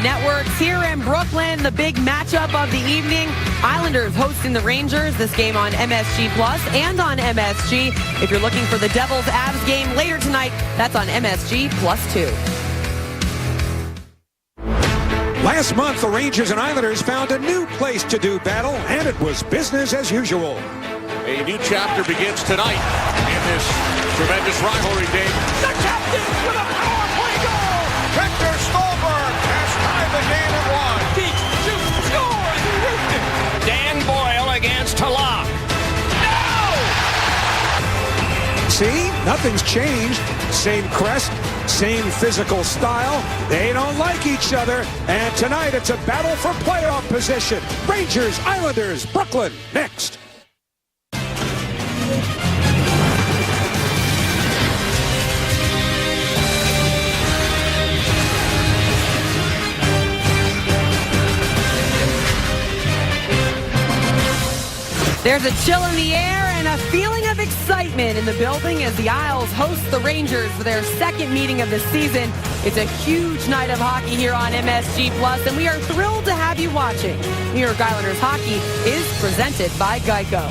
networks. Here in Brooklyn, the big matchup of the evening. Islanders hosting the Rangers. This game on MSG Plus and on MSG. If you're looking for the Devils-Avs game later tonight, that's on MSG Plus 2. Last month, the Rangers and Islanders found a new place to do battle, and it was business as usual. A new chapter begins tonight in this tremendous rivalry, Dave. The captain with a power play goal! Victor Stolberg has tied the game at one. Deep, shoot, score, and he roofed it. Dan Boyle against Talak. No! See, nothing's changed. Same crest, same physical style. They don't like each other. And tonight, it's a battle for playoff position. Rangers, Islanders, Brooklyn, next. There's a chill in the air and a feeling of excitement in the building as the Isles host the Rangers for their second meeting of the season. It's a huge night of hockey here on MSG Plus, and we are thrilled to have you watching. New York Islanders hockey is presented by Geico.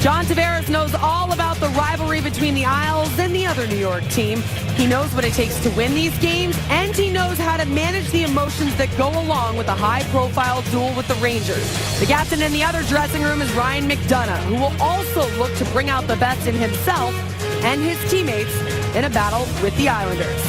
John Tavares knows all about the rivalry between the Isles and the other New York team. He knows what it takes to win these games, and he knows how to manage the emotions that go along with a high-profile duel with the Rangers. The captain in the other dressing room is Ryan McDonough, who will also look to bring out the best in himself and his teammates in a battle with the Islanders.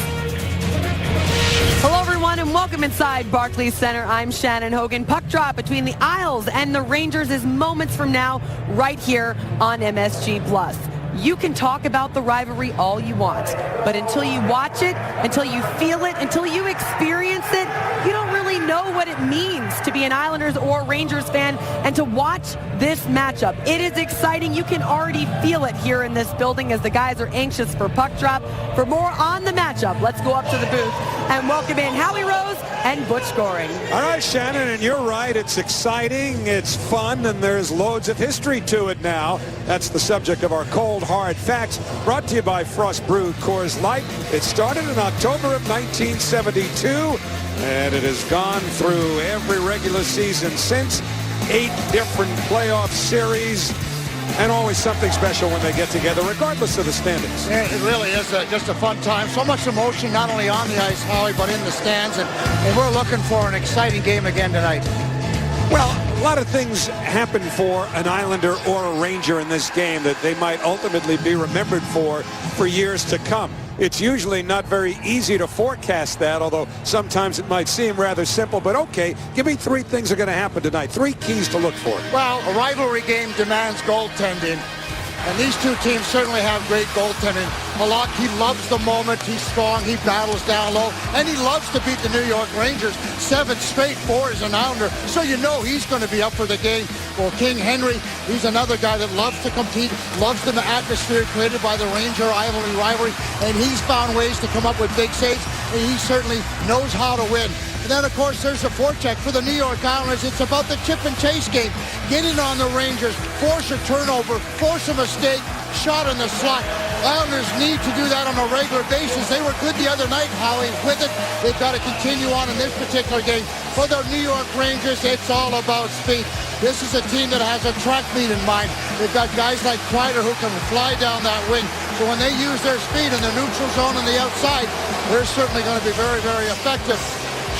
Hello, everyone, and welcome inside Barclays Center. I'm Shannon Hogan. Puck drop between the Isles and the Rangers is moments from now, right here on MSG Plus. You can talk about the rivalry all you want, but until you watch it, until you feel it, until you experience it, you don't really know what it means to be an Islanders or Rangers fan and to watch this matchup. It is exciting. You can already feel it here in this building as the guys are anxious for puck drop. For more on the matchup, let's go up to the booth and welcome in Howie Rose and Butch Goring. All right, Shannon, and you're right. It's exciting, it's fun, and there's loads of history to it now. That's the subject of our Cold Hard Facts, brought to you by Frost Brewed Coors Light. It started in October of 1972, and it has gone through every regular season since, 8 different playoff series, and always something special when they get together, regardless of the standings. Yeah, it really is just a fun time. So much emotion, not only on the ice, Howie, but in the stands, and we're looking for an exciting game again tonight. Well, a lot of things happen for an Islander or a Ranger in this game that they might ultimately be remembered for years to come. It's usually not very easy to forecast that, although sometimes it might seem rather simple. But okay, give me 3 things that are going to happen tonight. 3 keys to look for. Well, a rivalry game demands goaltending. And these two teams certainly have great goaltending. Halak, he loves the moment. He's strong. He battles down low. And he loves to beat the New York Rangers. 7 straight for as an Islander. So you know he's going to be up for the game. Well, King Henry, he's another guy that loves to compete, loves the atmosphere created by the Ranger-Islanders rivalry. And he's found ways to come up with big saves. And he certainly knows how to win. And then, of course, there's a forecheck for the New York Islanders. It's about the chip and chase game. Get in on the Rangers, force a turnover, force a mistake, shot in the slot. Islanders need to do that on a regular basis. They were good the other night, Howie. With it, they've got to continue on in this particular game. For the New York Rangers, it's all about speed. This is a team that has a track meet in mind. They've got guys like Kreider who can fly down that wing. So when they use their speed in the neutral zone on the outside, they're certainly going to be very, very effective.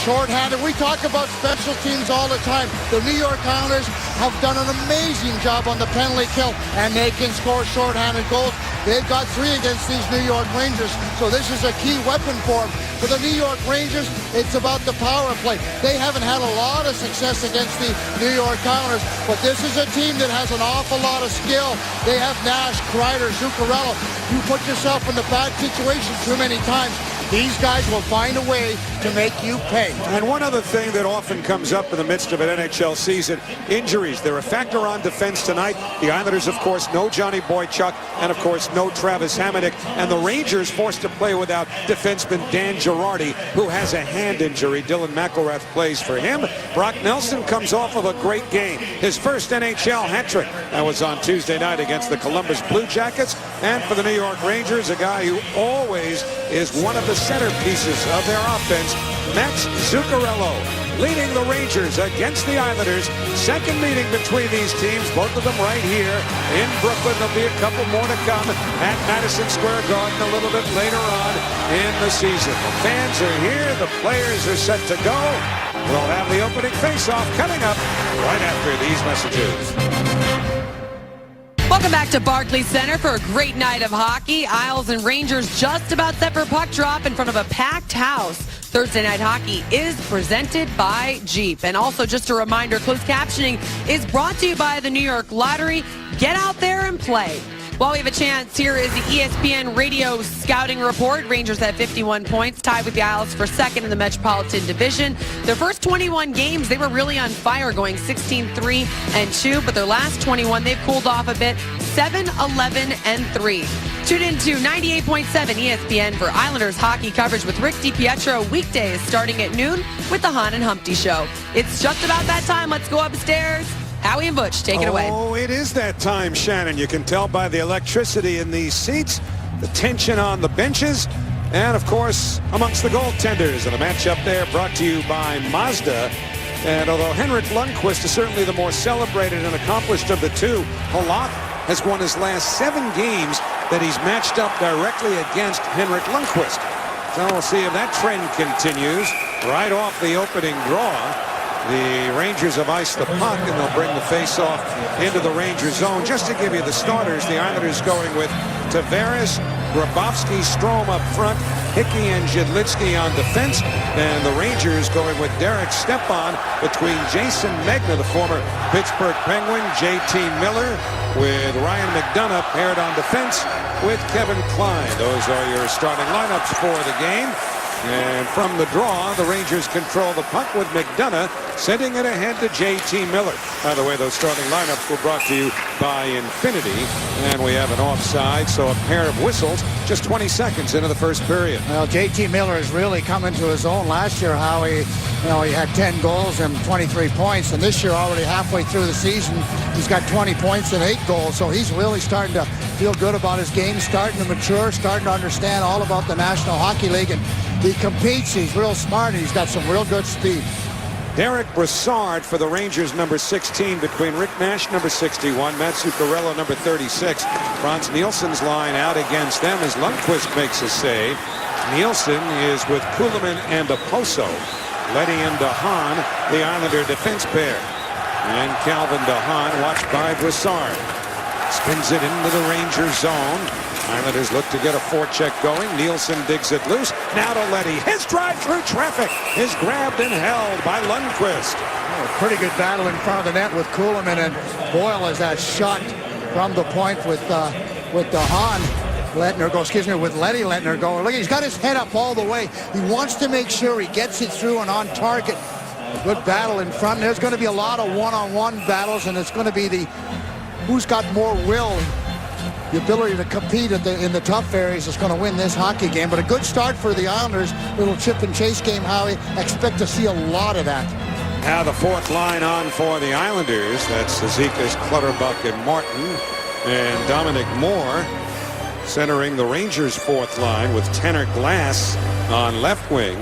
Shorthanded. We talk about special teams all the time. The New York Islanders have done an amazing job on the penalty kill, and they can score shorthanded goals. They've got 3 against these New York Rangers, so this is a key weapon for them. For the New York Rangers, it's about the power play. They haven't had a lot of success against the New York Islanders, but this is a team that has an awful lot of skill. They have Nash, Kreider, Zuccarello. You put yourself in the bad situation too many times, these guys will find a way to make you pay. And one other thing that often comes up in the midst of an NHL season, injuries. They're a factor on defense tonight. The Islanders, of course, no Johnny Boychuk, and of course, no Travis Hamonic. And the Rangers forced to play without defenseman Dan Girardi, who has a hand injury. Dylan McElrath plays for him. Brock Nelson comes off of a great game. His first NHL hat-trick. That was on Tuesday night against the Columbus Blue Jackets. And for the New York Rangers, a guy who always is one of the centerpieces of their offense, Max Zuccarello leading the Rangers against the Islanders. Second meeting between these teams, both of them right here in Brooklyn. There'll be a couple more to come at Madison Square Garden a little bit later on in the season. The fans are here. The players are set to go. We'll have the opening face-off coming up right after these messages. Welcome back to Barclays Center for a great night of hockey. Isles and Rangers just about set for puck drop in front of a packed house. Thursday Night Hockey is presented by Jeep. And also just a reminder, closed captioning is brought to you by the New York Lottery. Get out there and play. While we have a chance, here is the ESPN Radio Scouting Report. Rangers have 51 points, tied with the Isles for second in the Metropolitan Division. Their first 21 games, they were really on fire, going 16-3-2. But their last 21, they've cooled off a bit, 7-11-3. Tune in to 98.7 ESPN for Islanders hockey coverage with Rick DiPietro weekdays starting at noon with the Hahn and Humpty Show. It's just about that time. Let's go upstairs. Howie and Butch, take it away. Oh, it is that time, Shannon. You can tell by the electricity in these seats, the tension on the benches, and, of course, amongst the goaltenders. And the matchup there brought to you by Mazda. And although Henrik Lundqvist is certainly the more celebrated and accomplished of the two, Halak has won his last 7 games that he's matched up directly against Henrik Lundqvist. So we'll see if that trend continues. Right off the opening draw, the Rangers have iced the puck, and they'll bring the face-off into the Rangers zone. Just to give you the starters, the Islanders going with Tavares, Grabowski, Strome up front, Hickey and Jedlitsky on defense, and the Rangers going with Derek Stepan between Jason Megna, the former Pittsburgh Penguin, J.T. Miller, with Ryan McDonough paired on defense with Kevin Klein. Those are your starting lineups for the game. And from the draw, the Rangers control the puck with McDonough sending it ahead to J.T. Miller. By the way, those starting lineups were brought to you by Infinity. And we have an offside, so a pair of whistles just 20 seconds into the first period. Well, J.T. Miller has really come into his own. Last year, how he had 10 goals and 23 points. And this year, already halfway through the season, he's got 20 points and 8 goals. So he's really starting to feel good about his game, starting to mature, starting to understand all about the National Hockey League. And he competes, he's real smart, and he's got some real good speed. Derek Brassard for the Rangers, number 16, between Rick Nash, number 61, Matt Zuccarello, number 36. Franz Nielsen's line out against them as Lundqvist makes a save. Nielsen is with Kuhlman and Oposo. Letty and DeHaan, the Islander defense pair. And Calvin DeHaan, watched by Brassard. Spins it into the Rangers zone. Islanders look to get a forecheck going. Nielsen digs it loose. Now to Letty. His drive through traffic is grabbed and held by Lundqvist. Oh, pretty good battle in front of the net with Kuhlman, and Boyle has that shot from the point with DeHaan. With Letty letting her go. Look, he's got his head up all the way. He wants to make sure he gets it through and on target. A good battle in front. There's going to be a lot of one-on-one battles, and it's going to be the who's got more will. The ability to compete in the tough areas is going to win this hockey game. But a good start for the Islanders. Little chip and chase game, Howie. Expect to see a lot of that. Now the fourth line on for the Islanders. That's Zizekas, Clutterbuck, and Martin. And Dominic Moore centering the Rangers' fourth line with Tanner Glass on left wing.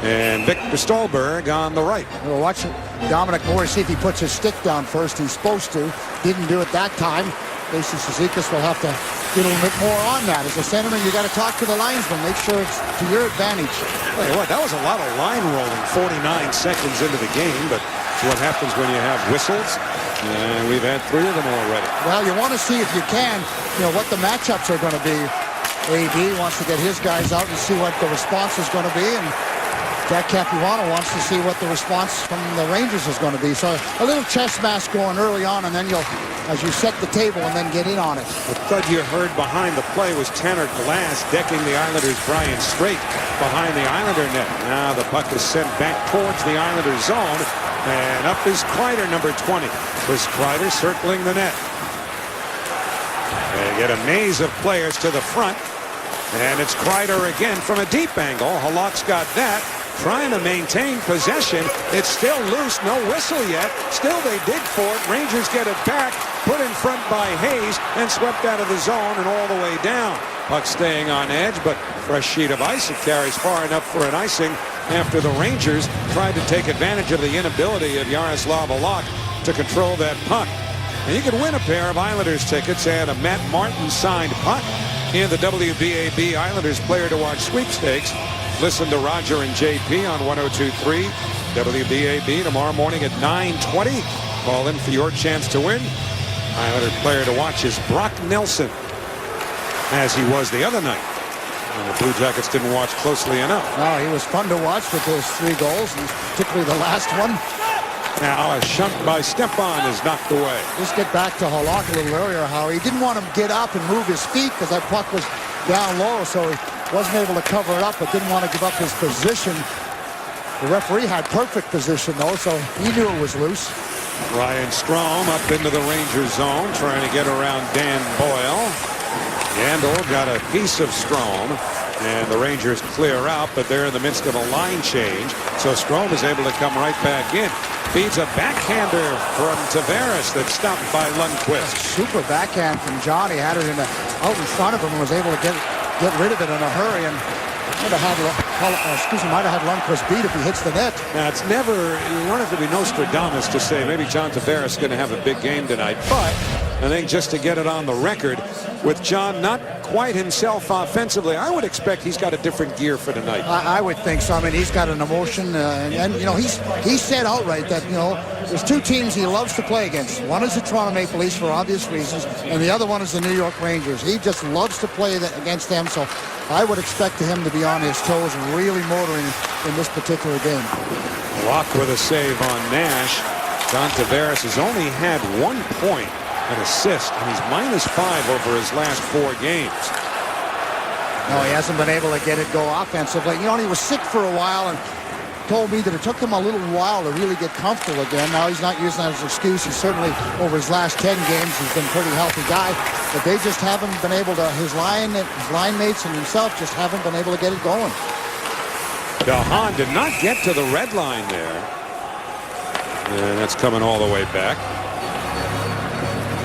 And Victor Stolberg on the right. We'll watch Dominic Moore, see if he puts his stick down first. He's supposed to. Didn't do it that time. Casey Zizekas will have to get a little bit more on that. As a centerman, you got to talk to the linesman. Make sure it's to your advantage. Tell you what, that was a lot of line rolling 49 seconds into the game, but it's what happens when you have whistles. And we've had 3 of them already. Well, you want to see, if you can, what the matchups are going to be. AD wants to get his guys out and see what the response is going to be. And Jack Capuano wants to see what the response from the Rangers is going to be. So a little chess match going early on, and then as you set the table and then get in on it. The thud you heard behind the play was Tanner Glass decking the Islanders' Brian Straight behind the Islander net. Now the puck is sent back towards the Islanders' zone, and up is Kreider, number 20. Chris Kreider circling the net. They get a maze of players to the front, and it's Kreider again from a deep angle. Halak's got that. Trying to maintain possession. It's still loose. No whistle yet. Still they dig for it. Rangers get it back. Put in front by Hayes and swept out of the zone and all the way down. Puck staying on edge, but fresh sheet of ice. It carries far enough for an icing after the Rangers tried to take advantage of the inability of Jaroslav Halak to control that puck. And you can win a pair of Islanders tickets and a Matt Martin signed puck in the WBAB Islanders Player to Watch sweepstakes. Listen to Roger and JP on 102.3 WBAB tomorrow morning at 9:20. Call in for your chance to win. Islander Player to Watch is Brock Nelson, as he was the other night. And the Blue Jackets didn't watch closely enough. No, he was fun to watch with those 3 goals, and particularly the last one. Now a shunt by Stepan is knocked away. Just get back to Halak a little earlier, how he didn't want him to get up and move his feet because that puck was down low, so he wasn't able to cover it up, but didn't want to give up his position. The referee had perfect position, though, so he knew it was loose. Ryan Strome up into the Rangers zone, trying to get around Dan Boyle. Yandel got a piece of Strome, and the Rangers clear out, but they're in the midst of a line change, so Strome is able to come right back in. Feeds a backhander from Tavares that's stopped by Lundqvist. Super backhand from Johnny. Had it out in front of him and was able to get rid of it in a hurry. And might have had Lundqvist beat if he hits the net. Now, it's never, you don't have to be Nostradamus to say maybe John Tavares is going to have a big game tonight. But I think just to get it on the record, with John not quite himself offensively, I would expect he's got a different gear for tonight. I would think so. I mean, he's got an emotion, and you know, he said outright that, you know, there's 2 teams he loves to play against. One is the Toronto Maple Leafs for obvious reasons, and the other one is the New York Rangers. He just loves to play against them, so I would expect him to be on his toes and really motoring in this particular game. Locke with a save on Nash. John Tavares has only had 1 point. An assist, and he's -5 over his last 4 games. No, he hasn't been able to get it go offensively. You know, he was sick for a while and told me that it took him a little while to really get comfortable again. Now he's not using that as an excuse. He certainly, over his last 10 games, he's been a pretty healthy guy. But they just haven't been able to, his line mates and himself just haven't been able to get it going. Dahan did not get to the red line there. And that's coming all the way back.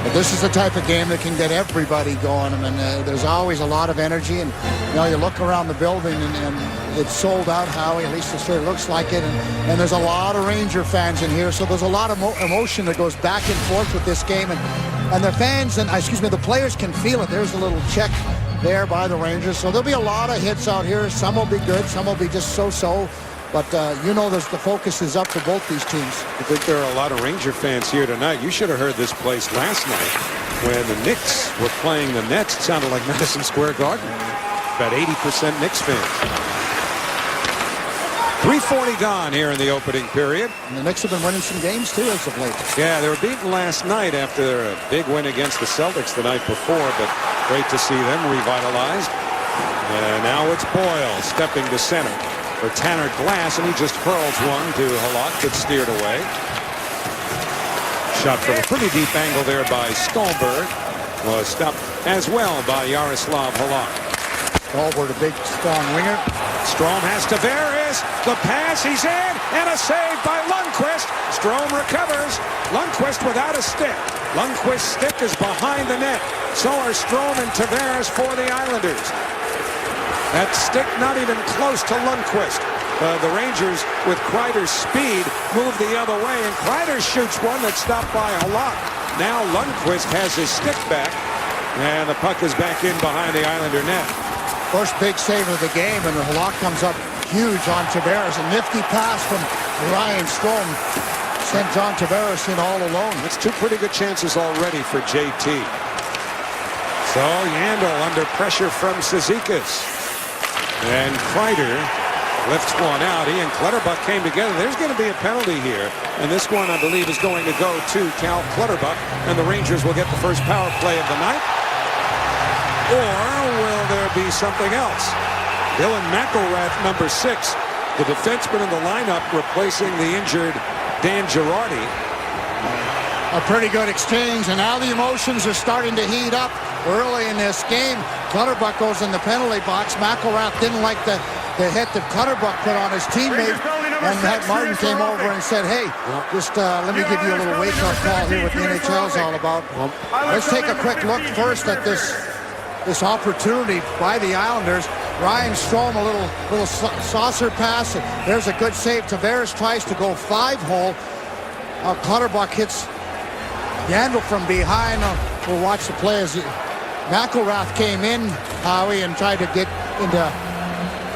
But this is the type of game that can get everybody going. I mean, there's always a lot of energy, and you know, you look around the building, and it's sold out, Howie. At least it sure looks like it. And there's a lot of Ranger fans in here, so there's a lot of emotion that goes back and forth with this game. And the fans, and the players can feel it. There's a little check there by the Rangers, so there'll be a lot of hits out here. Some will be good, some will be just so-so. But, you know, the focus is up for both these teams. I think there are a lot of Ranger fans here tonight. You should have heard this place last night when the Knicks were playing the Nets. It sounded like Madison Square Garden. About 80% Knicks fans. 3:40 gone here in the opening period. And the Knicks have been winning some games, too, as of late. Yeah, they were beaten last night after a big win against the Celtics the night before, but great to see them revitalized. And now it's Boyle stepping to center for Tanner Glass, and he just hurls one to Halak, but steered away. Shot from a pretty deep angle there by Stolberg. Was stopped as well by Jaroslav Halak. Stolberg, a big, strong winger. Strome has Tavares. The pass, he's in, and a save by Lundqvist. Strome recovers. Lundqvist without a stick. Lundqvist's stick is behind the net. So are Strome and Tavares for the Islanders. That stick not even close to Lundqvist. The Rangers, with Kreider's speed, move the other way, and Kreider shoots one that's stopped by Halak. Now Lundqvist has his stick back, and the puck is back in behind the Islander net. First big save of the game, and Halak comes up huge on Tavares. A nifty pass from Ryan Strome sent John Tavares in all alone. That's 2 pretty good chances already for JT. So Yandel under pressure from Cizikas. And Kreider lifts one out. He and Clutterbuck came together. There's going to be a penalty here. And this one, I believe, is going to go to Cal Clutterbuck. And the Rangers will get the first power play of the night. Or will there be something else? Dylan McElrath, number 6, the defenseman in the lineup, replacing the injured Dan Girardi. A pretty good exchange, and now the emotions are starting to heat up early in this game. Clutterbuck goes in the penalty box. McElrath didn't like the hit that Clutterbuck put on his teammate, and Matt Martin came over and said, hey, just let me give you a little wake-up call here what the NHL is all about. Let's take a quick look first at this opportunity by the Islanders. Ryan Strome, a little saucer pass. There's a good save. Tavares tries to go 5-hole. Clutterbuck hits Yandel from behind. We'll watch the play as McElrath came in, Howie, and tried to get into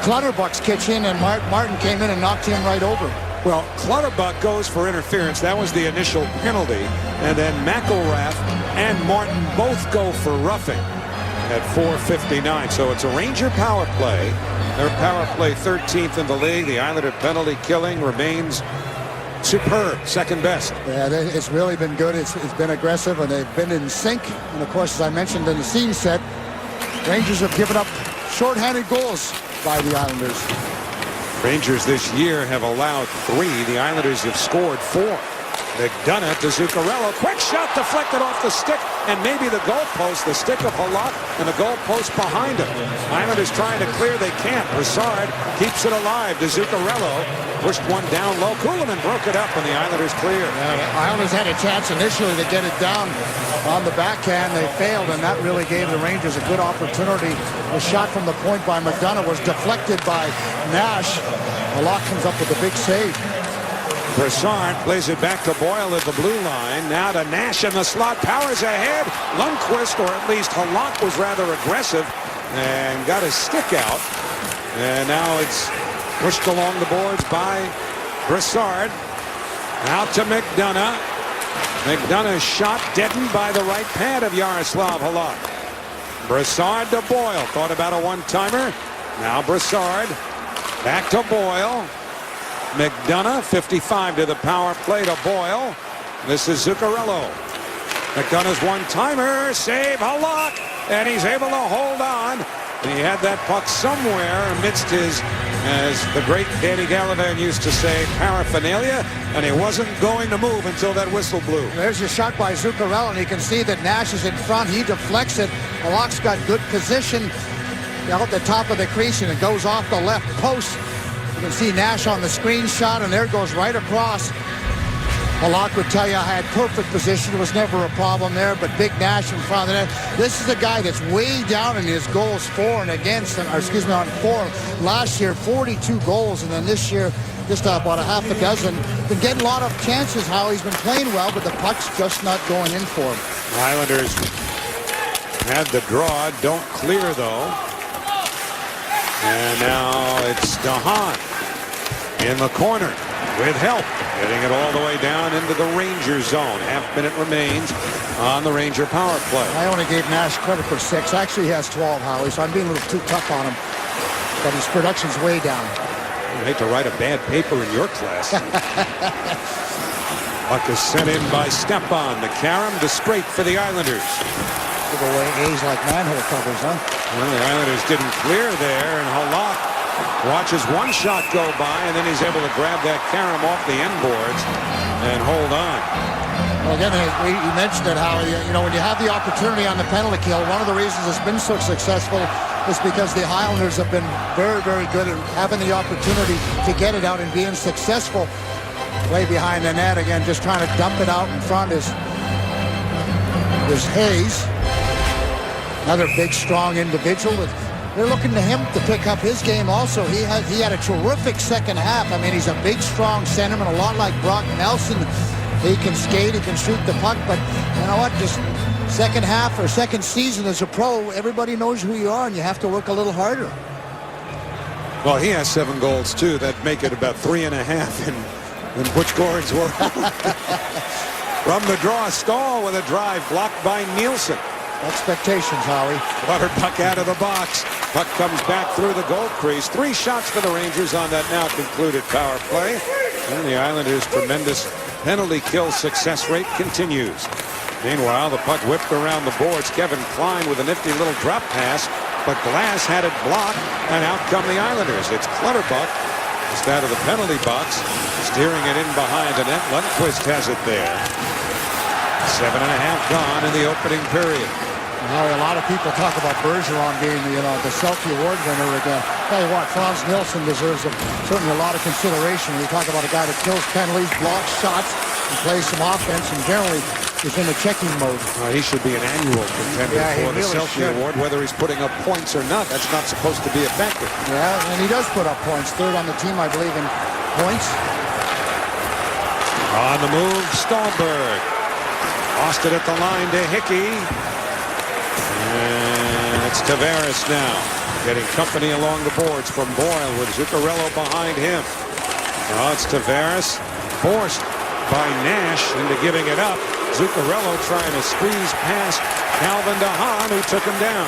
Clutterbuck's kitchen, and Martin came in and knocked him right over. Well, Clutterbuck goes for interference. That was the initial penalty. And then McElrath and Martin both go for roughing at 4:59. So it's a Ranger power play. Their power play 13th in the league. The Islander penalty killing remains superb, second best. Yeah, it's really been good. It's been aggressive, and they've been in sync. And of course, as I mentioned in the scene set, Rangers have given up shorthanded goals by the Islanders. Rangers this year have allowed 3. The Islanders have scored 4. McDonough to Zuccarello. Quick shot deflected off the stick and maybe the goalpost. The stick of Halak and the goalpost behind him. Islanders trying to clear. They can't. Broussard keeps it alive to Zuccarello. Pushed one down low. Kuhlman broke it up and the Islanders clear. Yeah, the Islanders had a chance initially to get it down on the backhand. They failed, and that really gave the Rangers a good opportunity. The shot from the point by McDonough was deflected by Nash. Halak comes up with a big save. Broussard plays it back to Boyle at the blue line. Now to Nash in the slot. Powers ahead. Lundqvist, or at least Halak, was rather aggressive and got his stick out. And now it's pushed along the boards by Broussard. Out to McDonough. McDonough's shot deadened by the right pad of Yaroslav Halak. Broussard to Boyle. Thought about a one-timer. Now Broussard. Back to Boyle. McDonough, 55 to the power play to Boyle. This is Zuccarello. McDonough's one-timer, save Halak, and he's able to hold on. And he had that puck somewhere amidst his, as the great Danny Gallivan used to say, paraphernalia, and he wasn't going to move until that whistle blew. There's a shot by Zuccarello, and you can see that Nash is in front. He deflects it. Halak's got good position out the top of the crease, and it goes off the left post. You can see Nash on the screenshot, and there it goes right across. Halak would tell you I had perfect position. It was never a problem there, but big Nash in front of the net. This is a guy that's way down in his goals for and against, or excuse me, on for. Last year, 42 goals, and then this year, just about a half a dozen. Been getting a lot of chances, how he's been playing well, but the puck's just not going in for him. Islanders had the draw, don't clear though. And now it's DeHaan in the corner with help, getting it all the way down into the Ranger zone. Half-minute remains on the Ranger power play. I only gave Nash credit for 6. Actually, he has 12, Howie, so I'm being a little too tough on him. But his production's way down. I hate to write a bad paper in your class. Puck is sent in by Stepan. The Karam to straight for the Islanders. Give away A's like manhole covers, huh? Well, the Islanders didn't clear there, and Halak watches one shot go by, and then he's able to grab that Karam off the end boards and hold on. Well, again, you mentioned it, Howie. You know, when you have the opportunity on the penalty kill, one of the reasons it's been so successful is because the Islanders have been very, very good at having the opportunity to get it out and being successful. Way behind the net again, just trying to dump it out in front is Hayes. Another big, strong individual. They're looking to him to pick up his game also. He had a terrific second half. I mean, he's a big, strong centerman, a lot like Brock Nelson. He can skate, he can shoot the puck, but you know what? Just second half or second season as a pro, everybody knows who you are, and you have to work a little harder. Well, he has 7 goals, too. That make it about 3.5 in Butch Gordon's world. From the draw, Stahl with a drive blocked by Nielsen. Expectations, Howie. Clutterbuck out of the box. Puck comes back through the goal crease. 3 shots for the Rangers on that now concluded power play. And the Islanders' tremendous penalty kill success rate continues. Meanwhile, the puck whipped around the boards. Kevin Klein with a nifty little drop pass, but Glass had it blocked, and out come the Islanders. It's Clutterbuck just out of the penalty box, steering it in behind the net. Lundqvist has it there. 7.5 gone in the opening period. Now, a lot of people talk about Bergeron being, the Selkie Award winner again. tell you what, Franz Nielsen deserves certainly a lot of consideration. We talk about a guy that kills penalties, blocks shots, and plays some offense, and generally is in the checking mode. He should be an annual contender for the Selkie Award, whether he's putting up points or not. That's not supposed to be a factor. Yeah, and he does put up points. Third on the team, I believe, in points. On the move, Stallberg. Lost it at the line to Hickey. And it's Tavares now. Getting company along the boards from Boyle with Zuccarello behind him. Now it's Tavares, forced by Nash into giving it up. Zuccarello trying to squeeze past Calvin DeHaan, who took him down.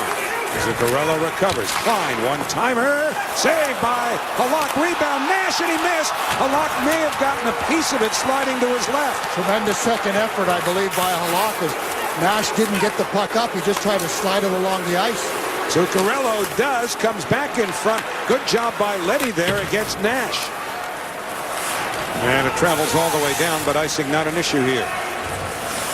Zuccarello recovers. Klein, one-timer. Saved by Halak. Rebound. Nash, and he missed. Halak may have gotten a piece of it sliding to his left. Tremendous second effort, I believe, by Halak, as Nash didn't get the puck up. He just tried to slide it along the ice. Zuccarello comes back in front. Good job by Leddy there against Nash. And it travels all the way down, but icing not an issue here.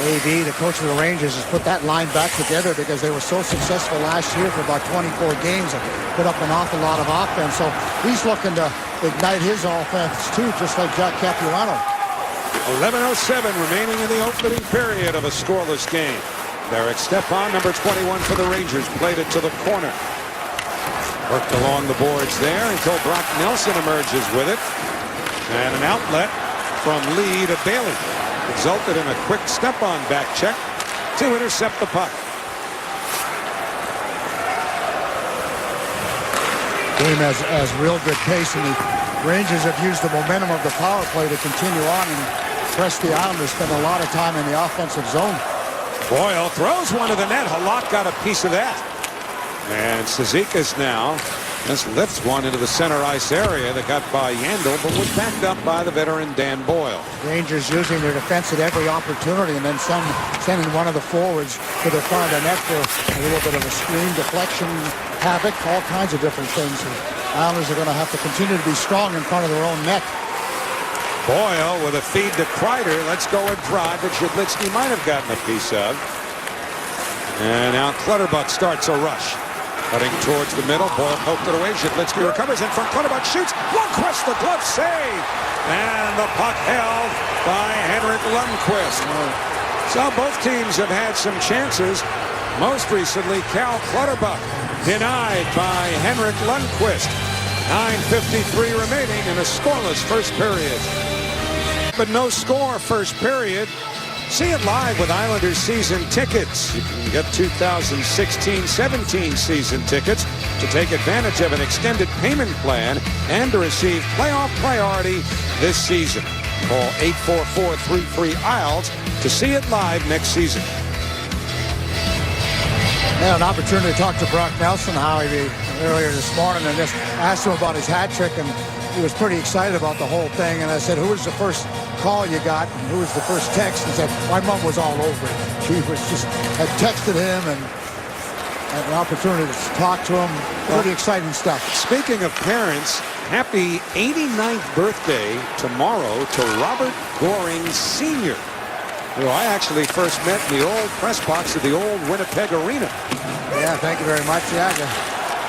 A.B., the coach of the Rangers, has put that line back together because they were so successful last year for about 24 games and put up an awful lot of offense. So he's looking to ignite his offense too, just like Jack Capuano. 11:07 remaining in the opening period of a scoreless game. Derek Stepan, number 21 for the Rangers, played it to the corner. Worked along the boards there until Brock Nelson emerges with it. And an outlet from Lee to Bailey. Resulted in a quick step-on back check to intercept the puck. Game has real good pace, and the Rangers have used the momentum of the power play to continue on and press the Islanders, spend a lot of time in the offensive zone. Boyle throws one to the net. Halak got a piece of that. And Cizikas now just lifts one into the center ice area that got by Yandel, but was backed up by the veteran Dan Boyle. Rangers using their defense at every opportunity, and then sending one of the forwards to the front of the net for a little bit of a screen, deflection, havoc, all kinds of different things. The Islanders are going to have to continue to be strong in front of their own net. Boyle with a feed to Kreider. Let's go a drive that Shedlitsky might have gotten a piece of. And now Clutterbuck starts a rush. Cutting towards the middle. Boyle poked it away. Shedlitsky recovers in front. Clutterbuck shoots. Lundqvist, the glove save. And the puck held by Henrik Lundqvist. So both teams have had some chances. Most recently, Cal Clutterbuck denied by Henrik Lundqvist. 9:53 remaining in a scoreless first period. But no score first period. See it live with Islanders season tickets. You can get 2016-17 season tickets to take advantage of an extended payment plan and to receive playoff priority this season. Call 844-33-ISLES to see it live next season. Yeah, an opportunity to talk to Brock Nelson, Howie, earlier this morning, and just asked him about his hat trick, and he was pretty excited about the whole thing. And I said, who was the first call you got, and who was the first text? He said, my mom was all over it. She had texted him and had an opportunity to talk to him. Pretty exciting stuff. Speaking of parents, happy 89th birthday tomorrow to Robert Goring Sr., who I actually first met in the old press box of the old Winnipeg Arena. Yeah, thank you very much. Yeah,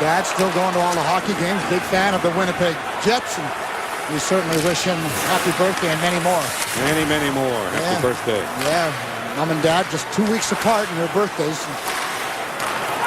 Dad's still going to all the hockey games. Big fan of the Winnipeg Jets, and we certainly wish him happy birthday and many more. Many, many more. Happy birthday. Yeah, Mom and Dad just 2 weeks apart in their birthdays.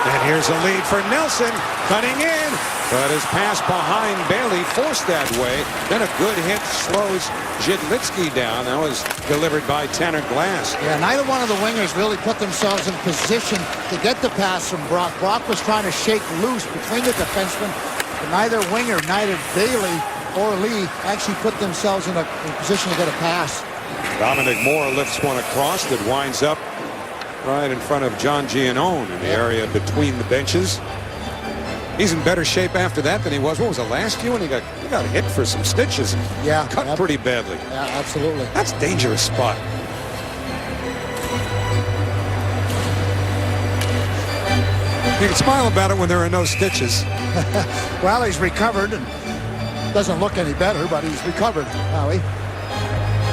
And here's a lead for Nelson, cutting in, but his pass behind Bailey forced that way. Then a good hit slows Shedlitsky down. That was delivered by Tanner Glass. Yeah, neither one of the wingers really put themselves in position to get the pass from Brock. Brock was trying to shake loose between the defensemen, but neither winger, neither Bailey or Lee actually put themselves in a position to get a pass. Dominic Moore lifts one across that winds up right in front of John Giannone in the area between the benches. He's in better shape after that than he was. What was it, last year when he got hit for some stitches? Yeah. Cut pretty badly. Yeah, absolutely. That's a dangerous spot. You can smile about it when there are no stitches. Well, he's recovered and doesn't look any better, but he's recovered, Howie.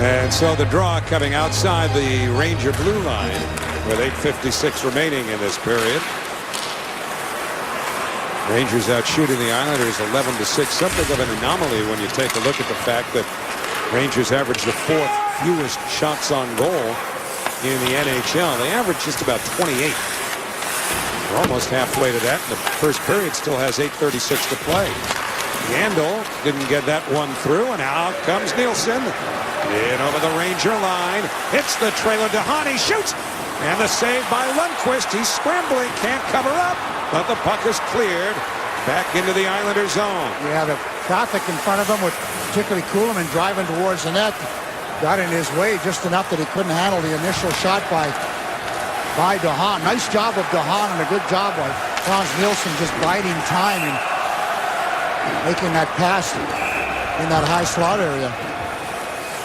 And so the draw coming outside the Ranger blue line with 8:56 remaining in this period. Rangers out shooting the Islanders 11-6. Something of an anomaly when you take a look at the fact that Rangers averaged the 4th fewest shots on goal in the NHL. They averaged just about 28. We're almost halfway to that. The first period still has 8:36 to play. Yandel didn't get that one through, and out comes Nielsen. In over the Ranger line. Hits the trailer. DeHaan shoots. And the save by Lundqvist. He's scrambling. Can't cover up. But the puck is cleared. Back into the Islander zone. Yeah, the traffic in front of him, with particularly Kuhlman driving towards the net, got in his way just enough that he couldn't handle the initial shot by DeHaan. Nice job of DeHaan, and a good job by Frans Nielsen just biding time and making that pass in that high slot area.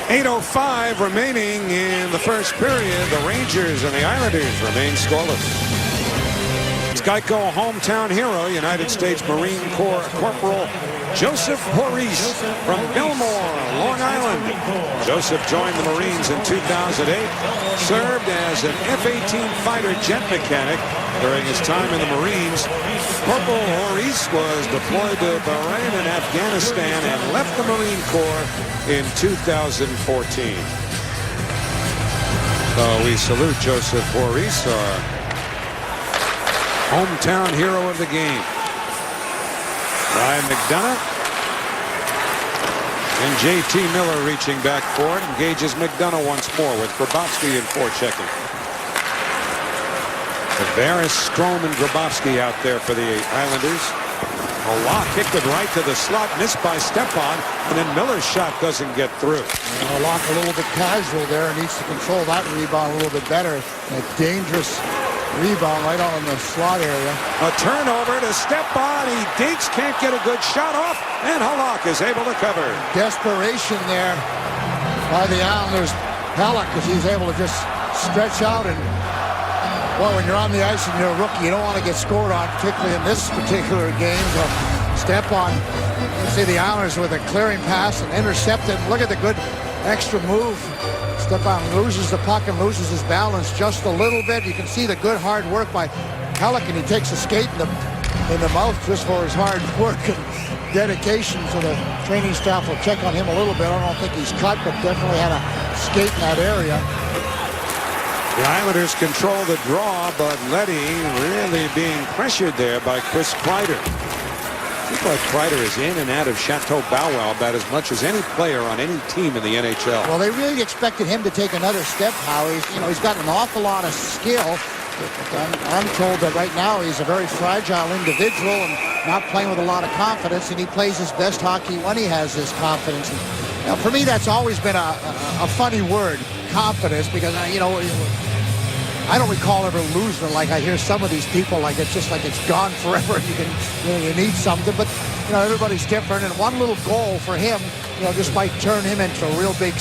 8:05 remaining in the first period. The Rangers and the Islanders remain scoreless. Geico hometown hero, United States Marine Corps Corporal Joseph Maurice from Belmore, Long Island. Joseph joined the Marines in 2008, served as an F-18 fighter jet mechanic during his time in the Marines. Corporal Maurice was deployed to Bahrain and Afghanistan and left the Marine Corps in 2014. So we salute Joseph Maurice, hometown hero of the game. Ryan McDonough and J.T. Miller reaching back for it. Engages McDonough once more with Grabowski in forechecking. Tavares, Strome, and Grabowski out there for the Islanders. Halak kicked it right to the slot, missed by Stepan, and then Miller's shot doesn't get through. Halak a little bit casual there, needs to control that rebound a little bit better. A dangerous rebound right on the slot area. A turnover to Stepan. He dinks, can't get a good shot off, and Halak is able to cover. Desperation there by the Islanders. Halak, because he's able to just stretch out, and well, when you're on the ice and you're a rookie, you don't want to get scored on, particularly in this particular game. So Stepan, let's see the Islanders with a clearing pass and intercepted. Look at the good extra move. Stepan loses the puck and loses his balance just a little bit. You can see the good hard work by Halak, and he takes a skate in the mouth just for his hard work and dedication. So the training staff will check on him a little bit. I don't think he's cut, but definitely had a skate in that area. The Islanders control the draw, but Leddy really being pressured there by Chris Kreider. I think like Kreider is in and out of Chateau Bowell about as much as any player on any team in the NHL. Well, they really expected him to take another step, Howie. He's got an awful lot of skill. I'm told that right now he's a very fragile individual and not playing with a lot of confidence, and he plays his best hockey when he has this confidence. And, for me, that's always been a funny word, confidence, because, I don't recall ever losing. Like I hear some of these people, like it's just like it's gone forever. You need something, but everybody's different. And one little goal for him, just might turn him into a real big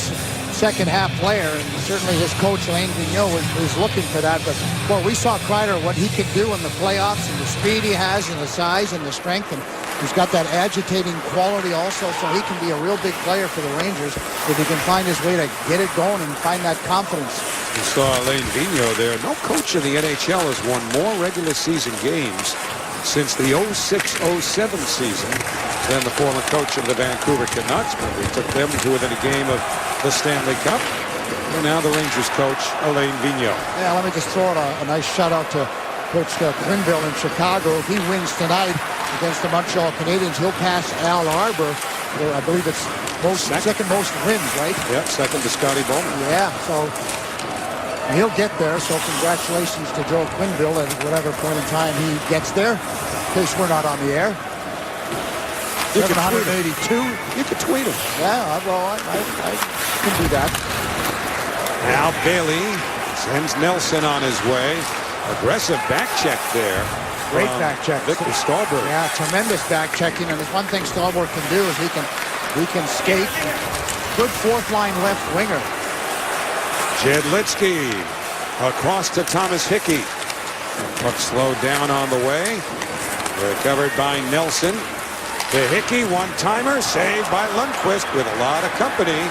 second half player. And certainly his coach Alain Vigneault is looking for that. But boy, we saw Kreider, what he can do in the playoffs, and the speed he has, and the size and the strength, and he's got that agitating quality also. So he can be a real big player for the Rangers if he can find his way to get it going and find that confidence. You saw Alain Vigneault there. No coach in the NHL has won more regular season games since the 06-07 season than the former coach of the Vancouver Canucks. But we took them to within a game of the Stanley Cup. And now the Rangers coach, Alain Vigneault. Yeah, let me just throw out a nice shout out to Coach Quinville in Chicago. If he wins tonight against the Montreal Canadiens, he'll pass Al Arbor. I believe it's second most wins, right? Yep, second to Scotty Bowman. Yeah, so he'll get there. So congratulations to Joe Quinville at whatever point in time he gets there. In case we're not on the air. 782. You could tweet him. Yeah, well, I can do that. Now Bailey sends Nelson on his way. Aggressive back check there. Great back check. Victor Stahlberg. Yeah, tremendous back checking. And there's one thing Stahlberg can do is he can skate. Good fourth line left winger. Jedlitsky across to Thomas Hickey. Puck slowed down on the way. Recovered by Nelson. To Hickey, one-timer, saved by Lundqvist with a lot of company.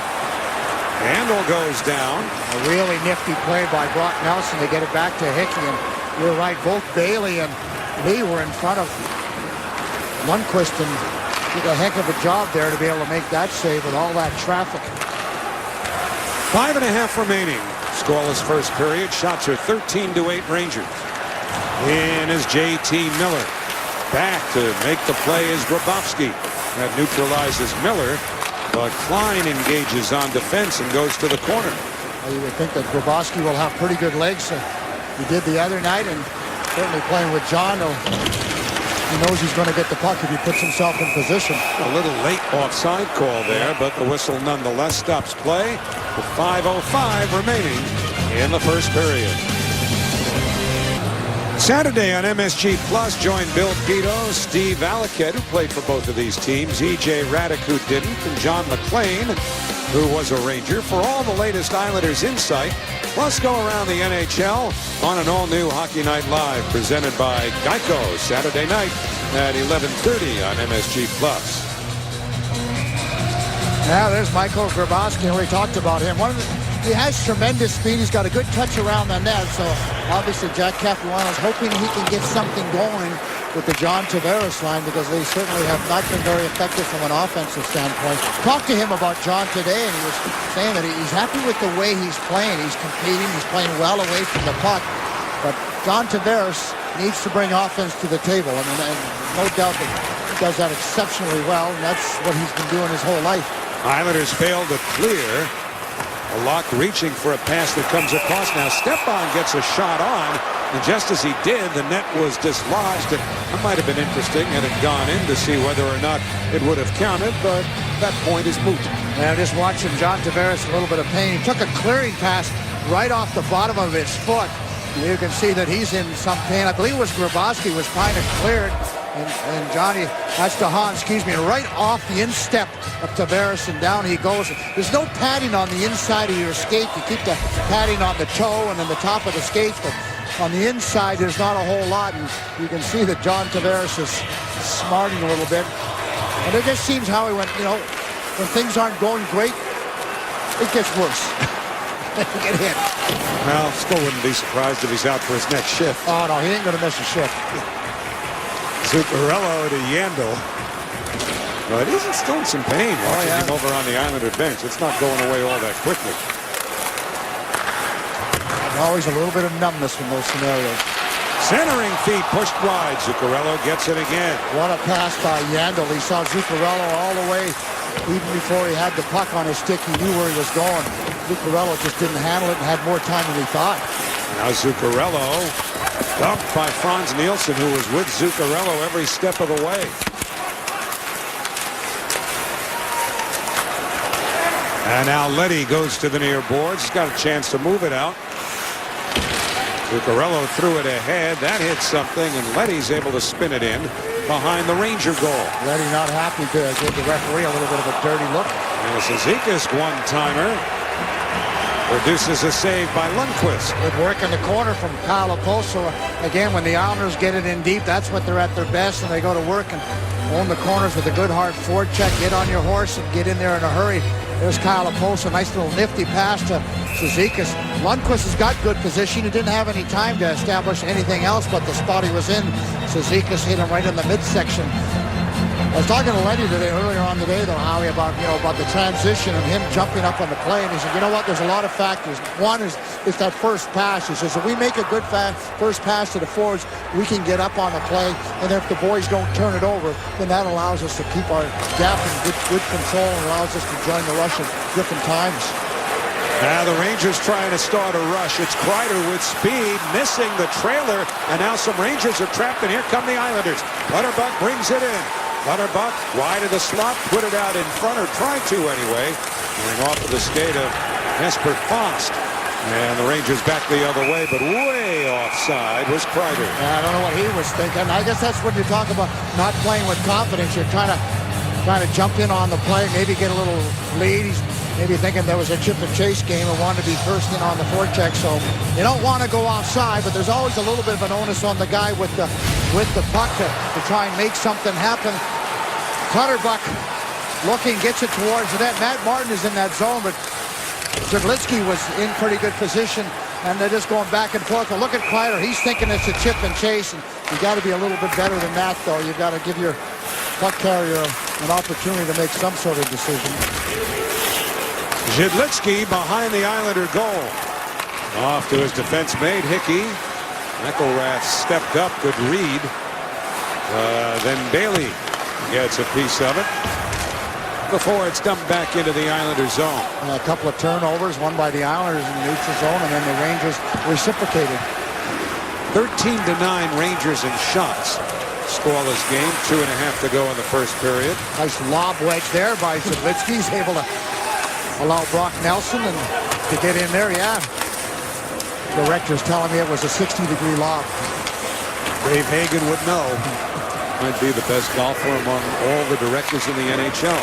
Handle goes down. A really nifty play by Brock Nelson to get it back to Hickey. And you're right, both Bailey and Lee were in front of Lundqvist did a heck of a job there to be able to make that save with all that traffic. 5.5 remaining. Scoreless first period. Shots are 13-8 Rangers. In is J.T. Miller. Back to make the play is Grabowski. That neutralizes Miller, but Klein engages on defense and goes to the corner. Well, you would think that Grabowski will have pretty good legs. He did the other night, and certainly playing with John, he knows he's going to get the puck if he puts himself in position. A little late offside call there, but the whistle nonetheless stops play with 5:05 remaining in the first period. Saturday on MSG Plus, join Bill Pito, Steve Alliket, who played for both of these teams, E.J. Raddick, who didn't, and John McClain, who was a Ranger, for all the latest Islanders insight. Plus, go around the NHL on an all-new Hockey Night Live, presented by Geico, Saturday night at 11:30 on MSG Plus. Now, there's Michael Grabowski, and we talked about him. He has tremendous speed. He's got a good touch around the net, so obviously Jack Capuano's hoping he can get something going with the John Tavares line, because they certainly have not been very effective from an offensive standpoint. Talked to him about John today, and he was saying that he's happy with the way he's playing. He's competing. He's playing well away from the puck. But John Tavares needs to bring offense to the table. I mean, and no doubt that he does that exceptionally well, and that's what he's been doing his whole life. Islanders failed to clear. Lock reaching for a pass that comes across. Now Stepan gets a shot on, and just as he did, the net was dislodged, and it might have been interesting had it gone in to see whether or not it would have counted, but that point is moot. And just watching John Tavares, a little bit of pain. He took a clearing pass right off the bottom of his foot. You can see that he's in some pain. I believe it was Grabowski was trying to clear it. And Johnny, that's DeHaan, right off the instep of Tavares, and down he goes. There's no padding on the inside of your skate. You keep the padding on the toe and then the top of the skates, but on the inside there's not a whole lot, and you can see that John Tavares is smarting a little bit. And it just seems how he went, when things aren't going great, it gets worse. You get hit. Well, still wouldn't be surprised if he's out for his next shift. Oh, no, he ain't going to miss a shift. Zuccarello to Yandel. But he's still in some pain watching him over on the Islander bench. It's not going away all that quickly. Always a little bit of numbness in those scenarios. Centering feet pushed wide. Zuccarello gets it again. What a pass by Yandel. He saw Zuccarello all the way. Even before he had the puck on his stick, he knew where he was going. Zuccarello just didn't handle it and had more time than he thought. Now Zuccarello dumped by Franz Nielsen, who was with Zuccarello every step of the way. And now Leddy goes to the near boards. He's got a chance to move it out. Zuccarello threw it ahead. That hit something, and Leddy's able to spin it in behind the Ranger goal. Leddy not happy to give the referee a little bit of a dirty look. And a Cizikas one-timer produces a save by Lundqvist. Good work in the corner from Kyle Oposo. Again, when the Islanders get it in deep, that's what they're at their best, and they go to work and own the corners with a good hard forecheck. Get on your horse and get in there in a hurry. There's Kyle Oposo. Nice little nifty pass to Cizikas. Lundqvist has got good position. He didn't have any time to establish anything else but the spot he was in. Cizikas hit him right in the midsection. I was talking to Lenny today, earlier on today, though, Howie, about the transition and him jumping up on the play. And he said, you know what, there's a lot of factors. One is that first pass. He says, if we make a good first pass to the forwards, we can get up on the play. And if the boys don't turn it over, then that allows us to keep our gap in good control and allows us to join the rush at different times. Now the Rangers trying to start a rush. It's Kreider with speed, missing the trailer. And now some Rangers are trapped, and here come the Islanders. Clutterbuck brings it in. Clutterbuck wide of the slot, put it out in front, or tried to anyway. Going off of the skate of Jesper Fast. And the Rangers back the other way, but way offside was Kreider. I don't know what he was thinking. I guess that's when you talk about not playing with confidence. You're trying to jump in on the play, maybe get a little lead. He's maybe thinking there was a chip and chase game and wanted to be first in on the forecheck. So you don't want to go offside, but there's always a little bit of an onus on the guy with the puck to try and make something happen. Clutterbuck looking, gets it towards the net. Matt Martin is in that zone, but Zerglitsky was in pretty good position, and they're just going back and forth. But look at Kreider. He's thinking it's a chip and chase, and you got to be a little bit better than that, though. You've got to give your puck carrier an opportunity to make some sort of decision. Zhidlitsky behind the Islander goal. Off to his defense mate, Hickey. McElrath stepped up, good read. Then Bailey gets a piece of it before it's dumped back into the Islander zone. A couple of turnovers, one by the Islanders in the neutral zone, and then the Rangers reciprocated. 13-9 Rangers in shots. Scoreless game, 2.5 to go in the first period. Nice lob wedge there by Zhidlitsky. He's able to allow Brock Nelson to get in there. Yeah. The director's telling me it was a 60-degree lob. Dave Hagan would know. Might be the best golfer among all the directors in the NHL.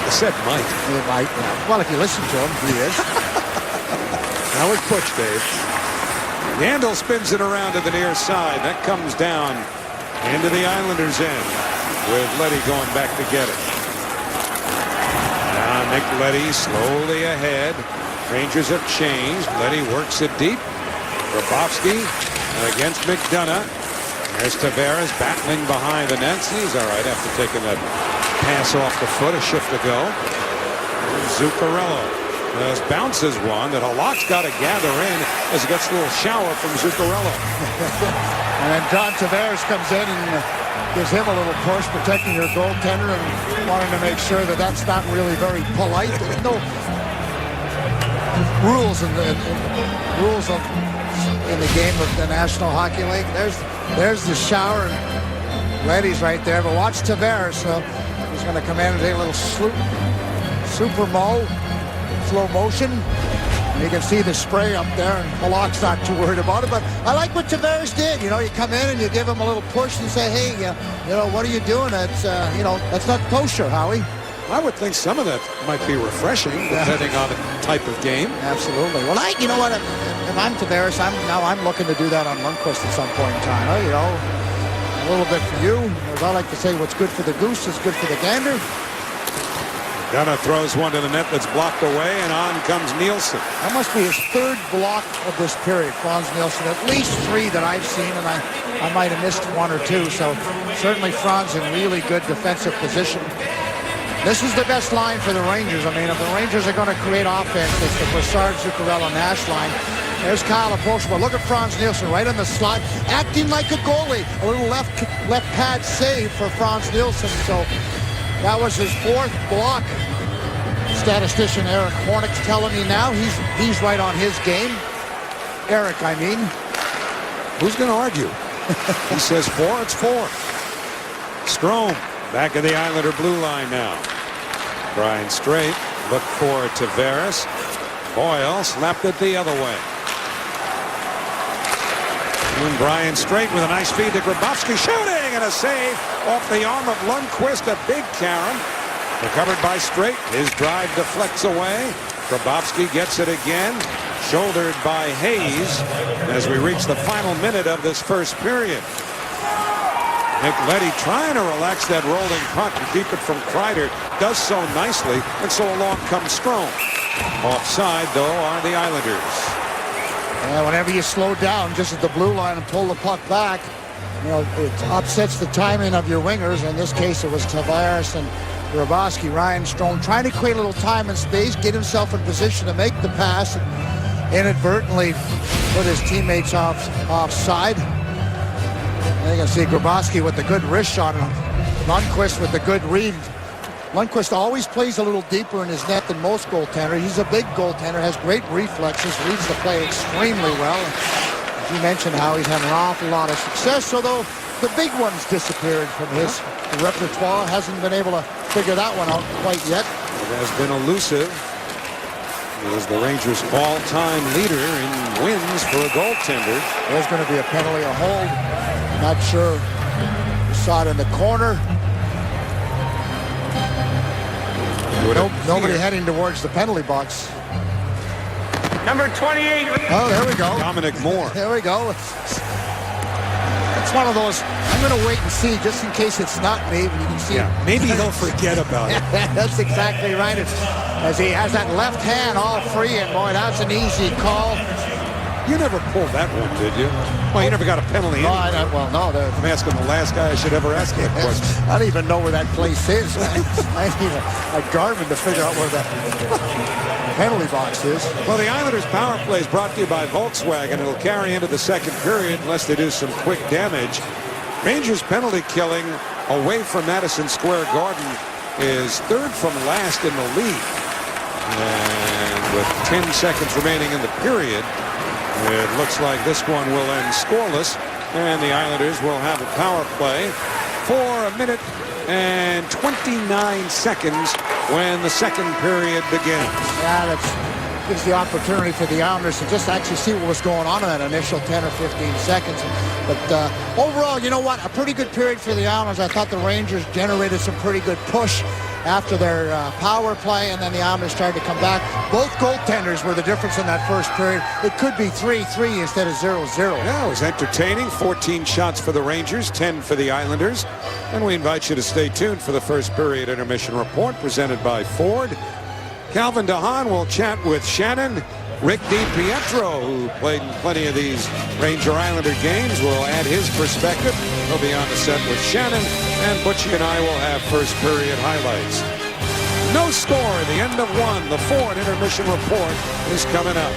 I said might. He might. Well, if you listen to him, he is. Now it's Butch, Dave. Yandel spins it around to the near side. That comes down into the Islanders' end with Leddy going back to get it. Now Nick Leddy slowly ahead. Rangers have changed. Leddy works it deep. Grabowski against McDonough. There's Tavares battling behind the nets. He's all right after taking that pass off the foot a shift ago. Zuccarello bounces one that Halak's got to gather in as he gets a little shower from Zuccarello. And then John Tavares comes in and gives him a little push, protecting your goaltender and wanting to make sure that that's not really very polite. There's no rules in the game of the National Hockey League. There's the shower, and Leddy's right there. But watch Tavares. He's going to come in and take a little super slow motion. And you can see the spray up there, and Halak's not too worried about it. But I like what Tavares did. You know, you come in and you give him a little push and say, hey, you know, what are you doing? That's, that's not kosher, Howie. I would think some of that might be refreshing, depending on the type of game. Absolutely. Well, you know what? If I'm Tavares, I'm looking to do that on Lundqvist at some point in time. You know, a little bit for you. As I like to say, what's good for the goose is good for the gander. Gunnar throws one to the net that's blocked away, and on comes Nielsen. That must be his third block of this period, Franz Nielsen. At least 3 that I've seen, and I might have missed 1 or 2. So certainly Franz in really good defensive position. This is the best line for the Rangers. I mean, if the Rangers are going to create offense, it's the Brassard, Zuccarello, Nash line. There's Kyle approaching, but look at Franz Nielsen right on the slot, acting like a goalie. A little left pad save for Franz Nielsen. So that was his 4th block. Statistician Eric Hornick's telling me now he's right on his game. Eric, I mean. Who's going to argue? He says 4, it's 4. Strome back of the Islander blue line now. Brian Straight look for Tavares. Boyle slapped it the other way. And Brian Straight with a nice feed to Grabowski, shooting, and a save off the arm of Lundqvist. A big carom. Recovered by Straight. His drive deflects away. Grabowski gets it again. Shouldered by Hayes as we reach the final minute of this first period. Nick Leddy trying to relax that rolling puck and keep it from Kreider. Does so nicely, and so along comes Strome. Offside, though, are the Islanders. Yeah, whenever you slow down just at the blue line and pull the puck back, you know, it upsets the timing of your wingers. In this case, it was Tavares and Grabowski. Ryan Strome trying to create a little time and space, get himself in position to make the pass, and inadvertently put his teammates offside. You can see Grabowski with the good wrist shot and Lundqvist with the good read. Lundqvist always plays a little deeper in his net than most goaltenders. He's a big goaltender, has great reflexes, reads the play extremely well. As you mentioned how he's had an awful lot of success, although the big ones disappeared from his repertoire. Hasn't been able to figure that one out quite yet. It has been elusive. He was the Rangers' all-time leader in wins for a goaltender. There's going to be a penalty, a hold. Not sure. You saw it in the corner. Nobody heading towards the penalty box. Number 28. Oh, there we go. Dominic Moore. There we go. It's one of those, I'm going to wait and see just in case it's not me. But you can see maybe he'll forget about it. That's exactly right. As he has that left hand all free, and boy, that's an easy call. You never pulled that one, did you? Well, you never got a penalty. No, Anyway. well, no. I'm asking the last guy I should ever ask that question. I don't even know where that place is. I need a Garmin to figure out where that penalty box is. Well, the Islanders' power play is brought to you by Volkswagen. It'll carry into the second period unless they do some quick damage. Rangers penalty killing away from Madison Square Garden is third from last in the league. And with 10 seconds remaining in the period, it looks like this one will end scoreless, and the Islanders will have a power play for 1 minute and 29 seconds when the second period begins. Yeah, that gives the opportunity for the Islanders to just actually see what was going on in that initial 10 or 15 seconds. But overall, you know what? A pretty good period for the Islanders. I thought the Rangers generated some pretty good push after their power play, and then the Islanders started to come back. Both goaltenders were the difference in that first period. It could be 3-3 instead of 0-0. Yeah, it was entertaining. 14 shots for the Rangers, 10 for the Islanders. And we invite you to stay tuned for the first period intermission report presented by Ford. Calvin DeHaan will chat with Shannon. Rick DiPietro, who played in plenty of these Ranger Islander games, will add his perspective. He'll be on the set with Shannon, and Butchie and I will have first period highlights. No score at the end of one. The Ford intermission report is coming up.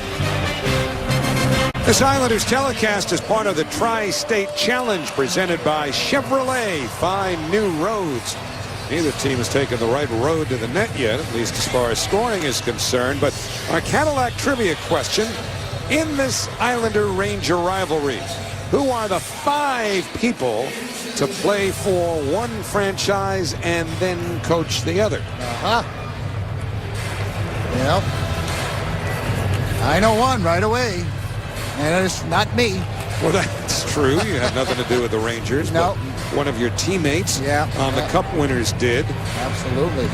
This Islanders telecast is part of the Tri-State Challenge presented by Chevrolet. Find new roads. Neither team has taken the right road to the net yet, at least as far as scoring is concerned. But our Cadillac trivia question, in this Islander-Ranger rivalry, who are the 5 people to play for one franchise and then coach the other? Well, I know one right away, and it's not me. Well, that's true. You had nothing to do with the Rangers. No. But one of your teammates on the Cup winners did. Absolutely.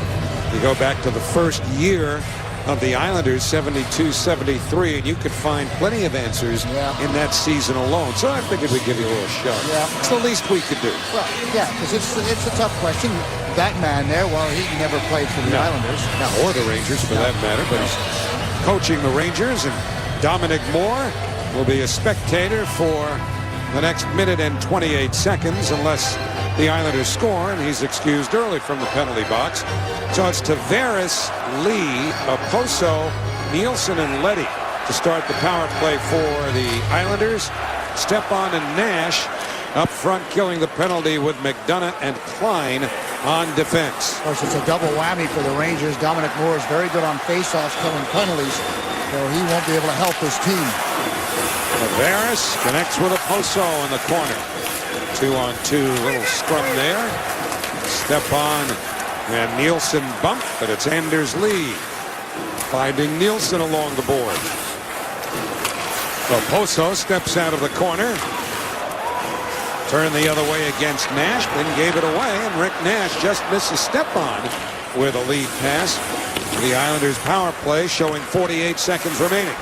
You go back to the first year of the Islanders, 72-73, and you could find plenty of answers in that season alone. So I figured we'd give you a little shot. Yeah. It's the least we could do. Well, yeah, because it's a tough question. That man there, well, he never played for the Islanders. No, or the Rangers, for that matter. But he's coaching the Rangers, and Dominic Moore will be a spectator for the next minute and 28 seconds unless the Islanders score, and he's excused early from the penalty box. So it's Tavares, Lee, Oposo, Nielsen, and Leddy to start the power play for the Islanders. Stepan and Nash up front, killing the penalty with McDonough and Klein on defense. Of course, it's a double whammy for the Rangers. Dominic Moore is very good on faceoffs, killing penalties, so he won't be able to help his team. Tavares connects with Oposo in the corner. 2-on-2, little scrum there. Stepan and Nielsen bump, but it's Anders Lee finding Nielsen along the board. Oposo steps out of the corner. Turned the other way against Nash, then gave it away, and Rick Nash just misses Stepan with a lead pass. The Islanders power play showing 48 seconds remaining.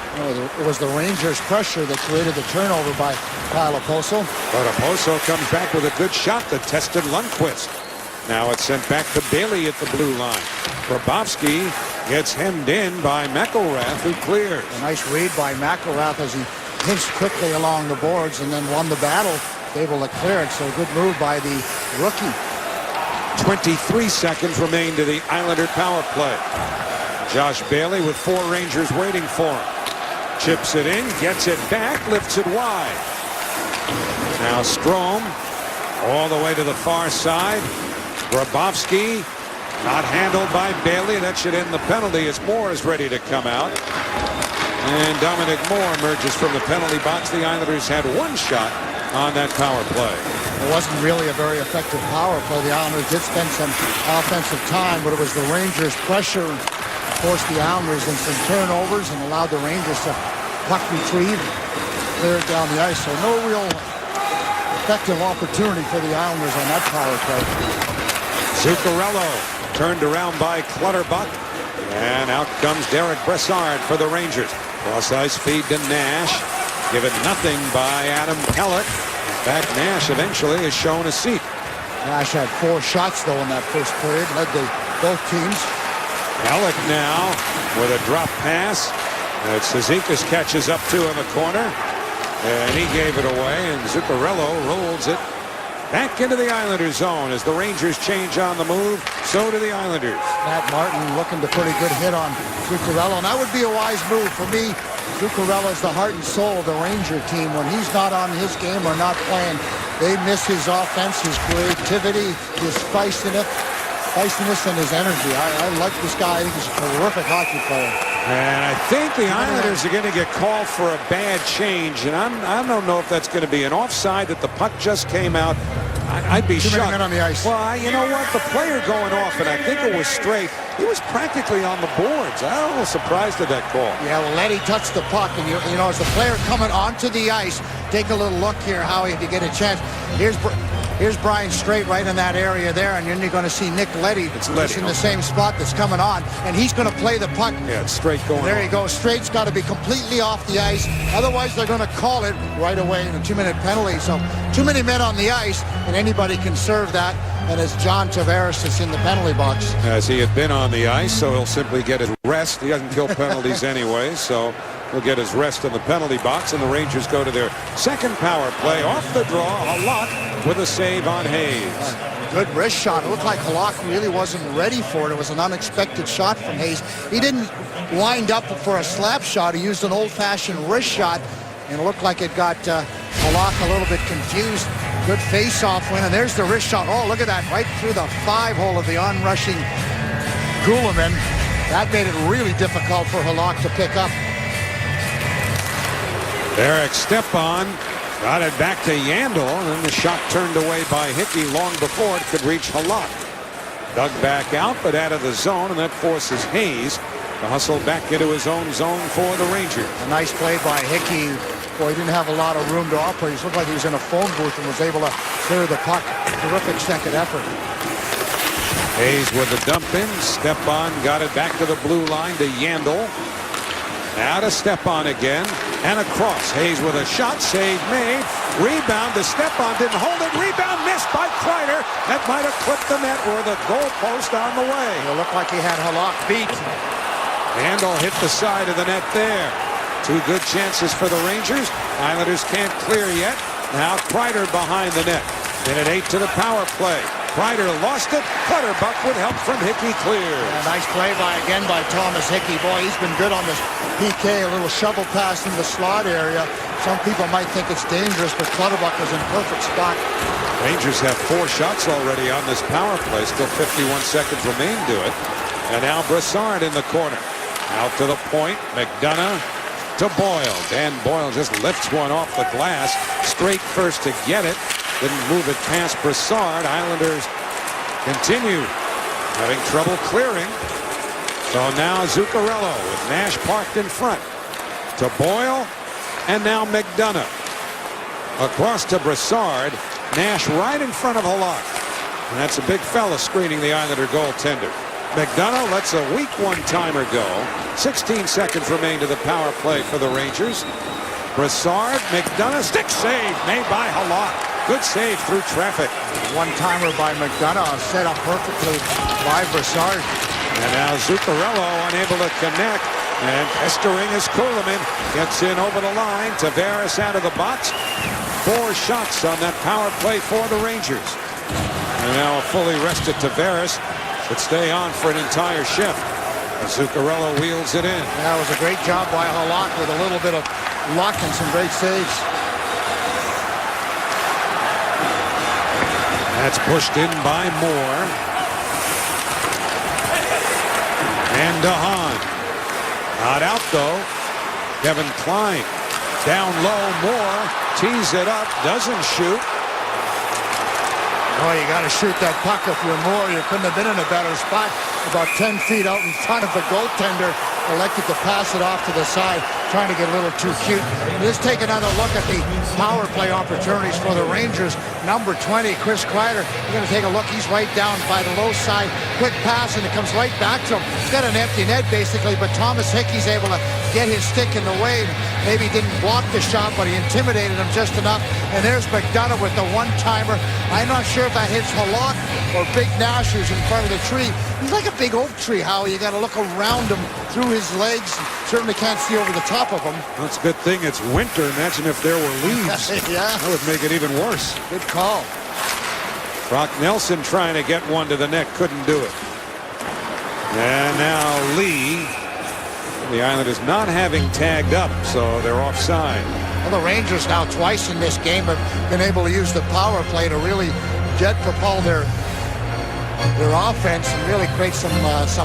It was the Rangers' pressure that created the turnover by Kyle Oposo. But Oposo comes back with a good shot that tested Lundqvist. Now it's sent back to Bailey at the blue line. Grabowski gets hemmed in by McElrath, who clears. A nice read by McElrath as he pinched quickly along the boards and then won the battle, able to clear it. So good move by the rookie. 23 seconds remain to the Islander power play. Josh Bailey with 4 Rangers waiting for him. Chips it in, gets it back, lifts it wide. Now Strome all the way to the far side. Grabowski not handled by Bailey. That should end the penalty as Moore is ready to come out. And Dominic Moore emerges from the penalty box. The Islanders had 1 shot on that power play. It wasn't really a very effective power play. The Islanders did spend some offensive time, but it was the Rangers' pressure forced the Islanders in some turnovers and allowed the Rangers to puck retrieve, clear it down the ice. So no real effective opportunity for the Islanders on that power play. Zuccarello turned around by Clutterbuck, and out comes Derek Brassard for the Rangers. Cross-ice feed to Nash. Given nothing by Adam Pellet. In fact, Nash eventually is shown a seat. Nash had 4 shots, though, in that first period. Led both teams. Pellet now with a drop pass. Cizikas catches up to in the corner, and he gave it away, and Zuccarello rolls it back into the Islanders zone as the Rangers change on the move. So do the Islanders. Matt Martin looking to put a good hit on Zuccarello, and that would be a wise move for me. Zuccarello is the heart and soul of the Ranger team. When he's not on his game or not playing, they miss his offense, his creativity, his feistiness, and his energy. I like this guy. I think he's a terrific hockey player. And I think the Islanders are going to get called for a bad change, and I don't know if that's going to be an offside that the puck just came out. I'd be Too shocked. many men on the ice. Well, you know what? The player going off, and I think it was straight. He was practically on the boards. I'm a little surprised at that call. Yeah, well, Letty touched the puck, and you know, as the player coming onto the ice, take a little look here, Howie, if you get a chance. Here's Brian Straight right in that area there, and then you're going to see Nick Letty. It's Letty. In the same spot that's coming on, and he's going to play the puck. Yeah, it's Straight going There on. you go. Straight's got to be completely off the ice. Otherwise, they're going to call it right away in a 2-minute penalty. So too many men on the ice, and anybody can serve that. And it's John Tavares that's in the penalty box. As he had been on the ice, so he'll simply get his rest. He doesn't kill penalties anyway, so he'll get his rest in the penalty box, and the Rangers go to their second power play. Off the draw, a lot with a save on Hayes. Good wrist shot. It looked like Halak really wasn't ready for it. It was an unexpected shot from Hayes. He didn't wind up for a slap shot. He used an old-fashioned wrist shot, and it looked like it got Halak a little bit confused. Good face-off win, and there's the wrist shot. Oh, look at that, right through the 5-hole of the onrushing Kuhlman. That made it really difficult for Halak to pick up. Eric Stepan got it back to Yandel, and then the shot turned away by Hickey long before it could reach Halak. Dug back out, but out of the zone, and that forces Hayes to hustle back into his own zone for the Rangers. A nice play by Hickey. Boy, he didn't have a lot of room to operate. He looked like he was in a phone booth and was able to clear the puck. Terrific second effort. Hayes with the dump in. Stepan got it back to the blue line to Yandel. Now to Stepan again. And across. Hayes with a shot. Save made. Rebound to Stepan. Didn't hold it. Rebound missed by Kreider. That might have clipped the net or the goal post on the way. It looked like he had Halak beat. Yandel hit the side of the net there. Two good chances for the Rangers. Islanders can't clear yet. Now Kreider behind the net. In at 8 to the power play. Kreider lost it. Clutterbuck with help from Hickey clears. A nice play again by Thomas Hickey. Boy, he's been good on this PK. A little shovel pass in the slot area. Some people might think it's dangerous, but Clutterbuck was in perfect spot. Rangers have 4 shots already on this power play. Still 51 seconds remain to it. And now Brassard in the corner. Out to the point. McDonough to Boyle. Dan Boyle just lifts one off the glass. Straight first to get it. Didn't move it past Brassard. Islanders continue having trouble clearing. So now Zuccarello with Nash parked in front. To Boyle. And now McDonough. Across to Brassard. Nash right in front of Halak. And that's a big fella screening the Islander goaltender. McDonough lets a weak one-timer go. 16 seconds remain to the power play for the Rangers. Brassard, McDonough, stick save made by Halak. Good save through traffic. One-timer by McDonough, set up perfectly by Brassard. And now Zuccarello unable to connect. And pestering as Kuhlman gets in over the line. Tavares out of the box. 4 shots on that power play for the Rangers. And now a fully rested Tavares should stay on for an entire shift. Zuccarello wheels it in. That was a great job by Halak with a little bit of luck and some great saves. That's pushed in by Moore. And DeHaan. Not out though. Kevin Klein. Down low, Moore. Tees it up. Doesn't shoot. Oh, you got to shoot that puck if you're Moore. You couldn't have been in a better spot. About 10 feet out in front of the goaltender. Elected to pass it off to the side, trying to get a little too cute. Let's take another look at the power play opportunities for the Rangers. Number 20, Chris Kreider. You're going to take a look. He's right down by the low side. Quick pass, and it comes right back to him. He's got an empty net, basically, but Thomas Hickey's able to get his stick in the way. Maybe didn't block the shot, but he intimidated him just enough. And there's McDonough with the one-timer. I'm not sure if that hits Halak or Big Nash, who's in front of the tree. He's like a big oak tree, Howie. You got to look around him through his legs. Certainly can't see over the top of him. Well, it's a good thing it's winter. Imagine if there were leaves. Yeah. That would make it even worse. Good call. Brock Nelson trying to get one to the net. Couldn't do it. And now Lee. The Islanders not having tagged up, so they're offside. Well, the Rangers now twice in this game have been able to use the power play to really jet propel their offense and really create some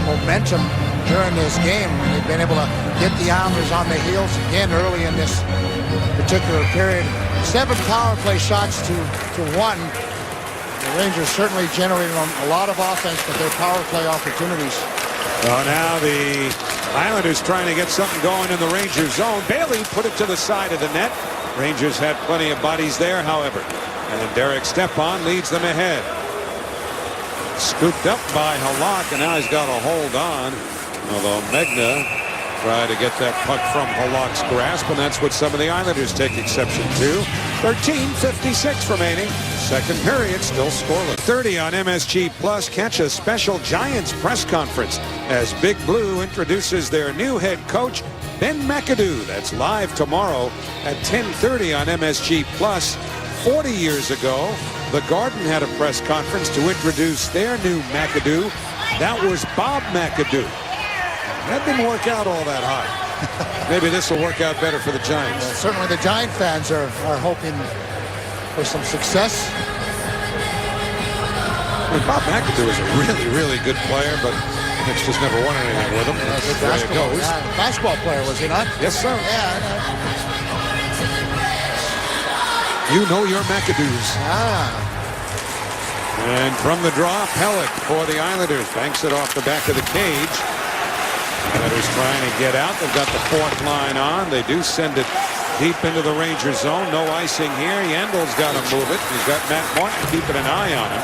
momentum during this game. They've been able to get the Islanders on the heels again early in this particular period. 7 power play shots to 1. The Rangers certainly generated a lot of offense with their power play opportunities. Well, now the Islanders trying to get something going in the Rangers zone. Bailey put it to the side of the net. Rangers had plenty of bodies there, however. And Derek Stepan leads them ahead. Scooped up by Halak, and now he's got a hold on. Although Megna tried to get that puck from Halak's grasp, and that's what some of the Islanders take exception to. 13:56 remaining. Second period, still scoreless. 30 on MSG Plus. Catch a special Giants press conference as Big Blue introduces their new head coach, Ben McAdoo. That's live tomorrow at 10:30 on MSG Plus. 40 years ago, the Garden had a press conference to introduce their new McAdoo. That was Bob McAdoo. That didn't work out all that hot. Maybe this will work out better for the Giants. Well, certainly the Giant fans are hoping for some success. I mean, Bob McAdoo is a really, really good player, but Knicks just never won anything with him. That's the way it goes. Basketball player, was he not? Yes, sir. Yeah. You know your McAdoos. And from the draw, Pellick for the Islanders. Banks it off the back of the cage. Islanders trying to get out. They've got the 4th line on. They do send it deep into the Rangers zone. No icing here. Yandel's got to move it. He's got Matt Martin keeping an eye on him.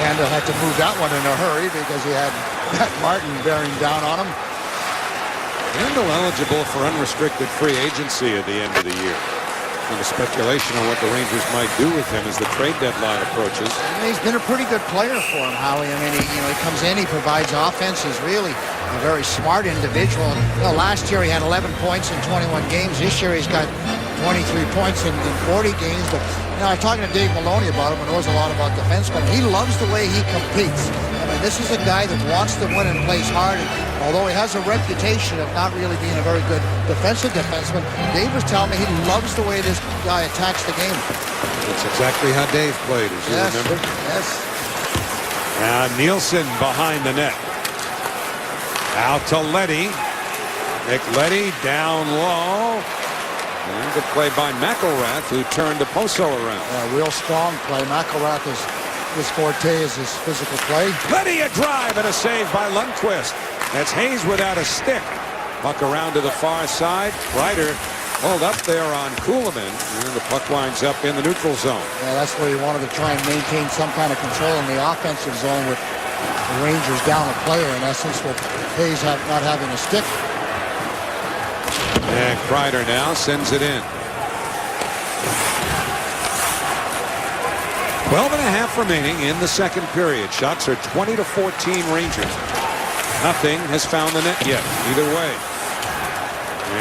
Yandel had to move that one in a hurry because he had Matt Martin bearing down on him. Yandel eligible for unrestricted free agency at the end of the year. And the speculation on what the Rangers might do with him as the trade deadline approaches. He's been a pretty good player for him, Howie. I mean, he comes in, he provides offense. He's really a very smart individual. Last year he had 11 points in 21 games. This year he's got 23 points in 40 games. But I was talking to Dave Maloney about him and knows a lot about defensemen. He loves the way he competes. I mean, this is a guy that wants to win and plays hard. And although he has a reputation of not really being a very good defensive defenseman, Dave was telling me he loves the way this guy attacks the game. That's exactly how Dave played, as you remember. Yes. Now Nielsen behind the net. Out to Leddy. Nick Leddy down low. And good play by McElrath, who turned Poso around. Real strong play. McElrath is his forte is his physical play. Leddy a drive and a save by Lundqvist. That's Hayes without a stick. Puck around to the far side. Ryder pulled up there on Kuhlman, and the puck winds up in the neutral zone. Yeah, that's where he wanted to try and maintain some kind of control in the offensive zone with the Rangers down a player, in essence, with Hayes not having a stick. And Kreider now sends it in. 12.5 remaining in the second period. Shots are 20-14 Rangers. Nothing has found the net yet, either way.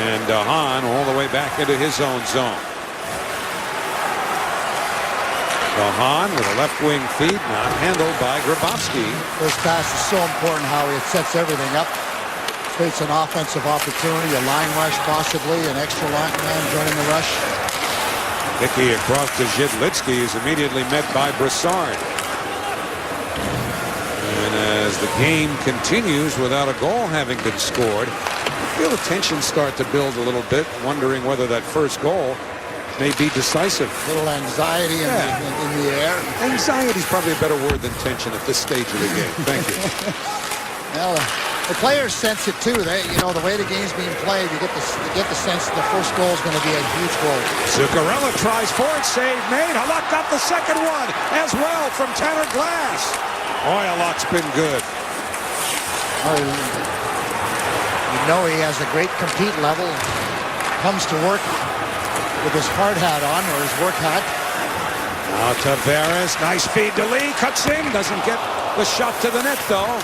And Hahn all the way back into his own zone. Hahn with a left wing feed, not handled by Grabowski. This pass is so important, Howie. It sets everything up. Creates an offensive opportunity, a line rush possibly, an extra line man joining the rush. Hickey across to Zhidlitsky is immediately met by Brassard. And as the game continues without a goal having been scored, I feel the tensions start to build a little bit, wondering whether that first goal may be decisive. A little anxiety in the air. Anxiety is probably a better word than tension at this stage of the game. Thank you. Well, the players sense it too. They, the way the game's being played, you get the sense that the first goal is going to be a huge goal. Zuccarello tries for it, save made. Halak got the second one as well from Tanner Glass. Boy, Halak's been good. He has a great compete level. Comes to work with his hard hat on, or his work hat. Now Tavares, nice feed to Lee, cuts in, doesn't get The shot to the net, though.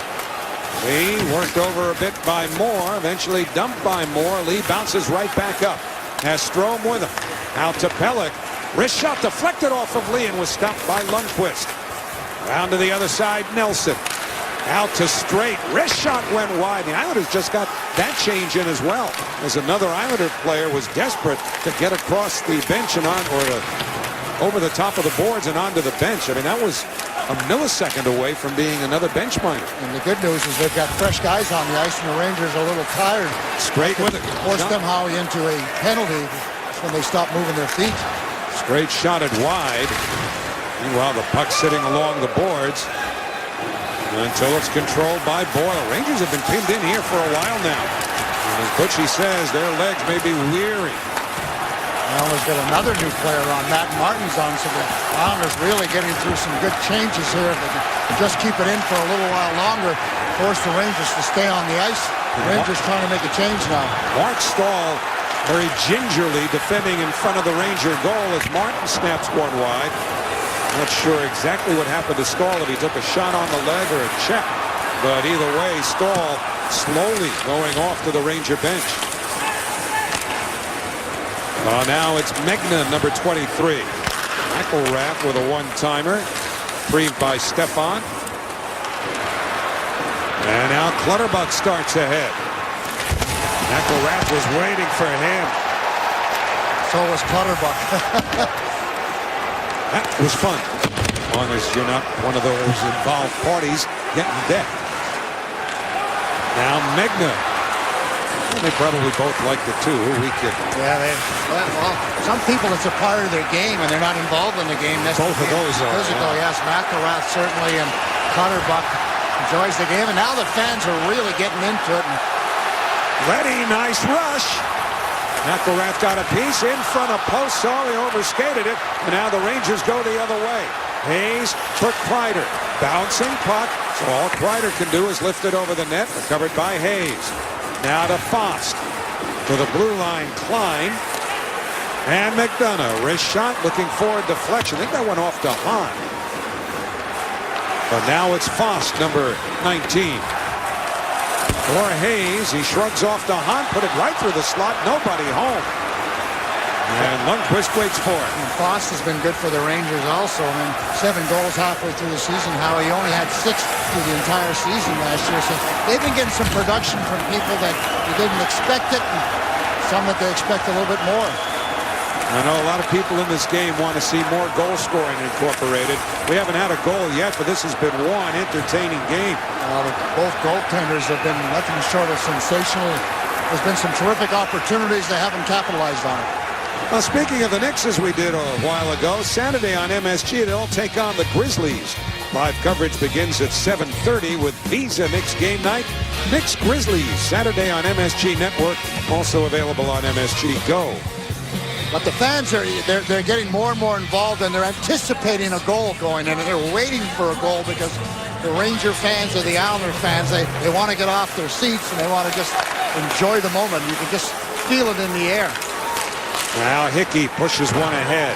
Lee worked over a bit by Moore. Eventually dumped by Moore. Lee bounces right back up. Has Strome with him. Out to Pellick. Wrist shot deflected off of Lee and was stopped by Lundqvist. Round to the other side, Nelson. Out to Straight. Wrist shot went wide. The Islanders just got that change in as well, as another Islander player was desperate to get across the bench and on, or over the top of the boards and onto the bench. I mean, that was a millisecond away from being another bench minor. And the good news is they've got fresh guys on the ice, and the Rangers are a little tired. Straight with it. Forced them, Howie, into a penalty when they stop moving their feet. Straight shotted wide. Meanwhile, the puck sitting along the boards until it's controlled by Boyle. Rangers have been pinned in here for a while now. And as Butchie says, their legs may be weary. Islanders got another new player on. Matt Martin's on, so the Islanders really getting through some good changes here. If they can just keep it in for a little while longer, force the Rangers to stay on the ice. The Rangers trying to make a change now. Mark Stahl very gingerly defending in front of the Ranger goal as Martin snaps one wide. Not sure exactly what happened to Stahl, if he took a shot on the leg or a check. But either way, Stahl slowly going off to the Ranger bench. Now it's Megna, number 23. McElrath with a one-timer. Retrieved by Stefan. And now Clutterbuck starts ahead. McElrath was waiting for him. So was Clutterbuck. That was fun. As long as you're not one of those involved parties getting decked. Now Megna. Well, they probably both liked it too. Yeah, well, some people, it's a part of their game and they're not involved in the game. That's both of those are physical. Yes, McElrath certainly, and Clutterbuck enjoys the game, and now the fans are really getting into it. Ready, nice rush. McElrath got a piece in front of post, so he overskated it, and now the Rangers go the other way. Hayes for Kreider. Bouncing puck, so all Kreider can do is lift it over the net, recovered by Hayes. Now to Fost. To the blue line, Klein. And McDonough, wrist shot, looking for a deflection. I think that went off to Hahn. But now it's Fost, number 19. For Hayes, he shrugs off to Hahn, put it right through the slot, nobody home. And Lundqvist waits for it. And Fost has been good for the Rangers also. I mean, 7 goals halfway through the season. How he only had 6 through the entire season last year. So they've been getting some production from people that you didn't expect it, and some that they expect a little bit more. I know a lot of people in this game want to see more goal scoring incorporated. We haven't had a goal yet, but this has been one entertaining game. Both goaltenders have been nothing short of sensational. There's been some terrific opportunities. They haven't capitalized on it. Well, speaking of the Knicks, as we did a while ago, Saturday on MSG, they'll take on the Grizzlies. Live coverage begins at 7:30 with Visa Knicks game night. Knicks Grizzlies, Saturday on MSG Network, also available on MSG Go. But the fans they're getting more and more involved, and they're anticipating a goal going in, and they're waiting for a goal because the Ranger fans or the Islander fans, they want to get off their seats and they want to just enjoy the moment. You can just feel it in the air. Now Hickey pushes one ahead.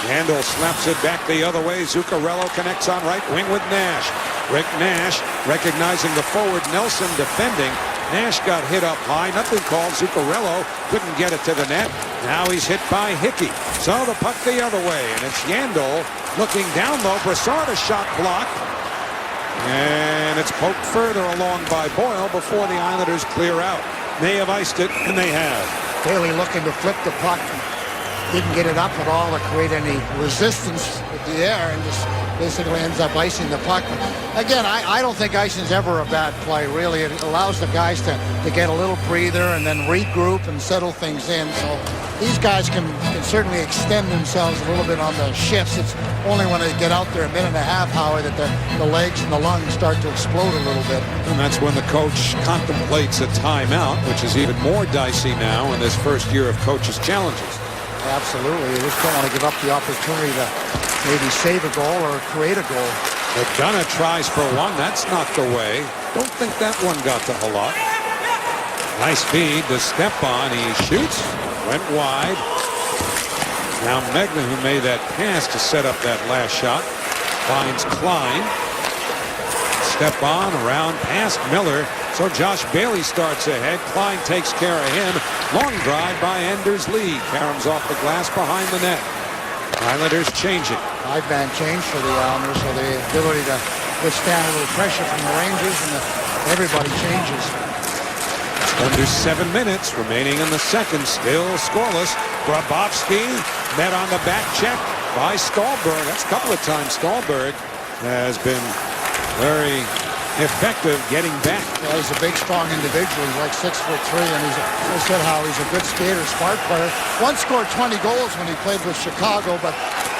Handel slaps it back the other way. Zuccarello connects on right wing with Nash. Rick Nash recognizing the forward Nelson defending. Nash got hit up high. Nothing called. Zuccarello couldn't get it to the net. Now he's hit by Hickey. So the puck the other way. And it's Yandel looking down low. Brassard, a shot blocked. And it's poked further along by Boyle before the Islanders clear out. They have iced it, and they have. Bailey looking to flip the puck. Didn't get it up at all to create any resistance with the air, and just basically ends up icing the puck. But again, I don't think icing is ever a bad play, really. It allows the guys to get a little breather and then regroup and settle things in. So these guys can certainly extend themselves a little bit on the shifts. It's only when they get out there a minute and a half, Howie, that the legs and the lungs start to explode a little bit. And that's when the coach contemplates a timeout, which is even more dicey now in this first year of coaches' challenges. Absolutely. You just don't want to give up the opportunity to maybe save a goal or create a goal. McDonough tries for one. That's knocked away. Don't think that one got to Halak. Nice feed to Stepan. He shoots. Went wide. Now Megna, who made that pass to set up that last shot, finds Klein. Step on, around, past Miller. So Josh Bailey starts ahead. Klein takes care of him. Long drive by Anders Lee. Caroms off the glass behind the net. Islanders changing. 5-man change for the Islanders, so the ability to withstand a little pressure from the Rangers, and everybody changes. Under 7 minutes remaining in the second. Still scoreless. Grabowski met on the back check by Ståhlberg. That's a couple of times Ståhlberg has been very effective getting back. Yeah, he's a big, strong individual. He's like 6'3", and I said how he's a good skater, smart player. Once scored 20 goals when he played with Chicago, but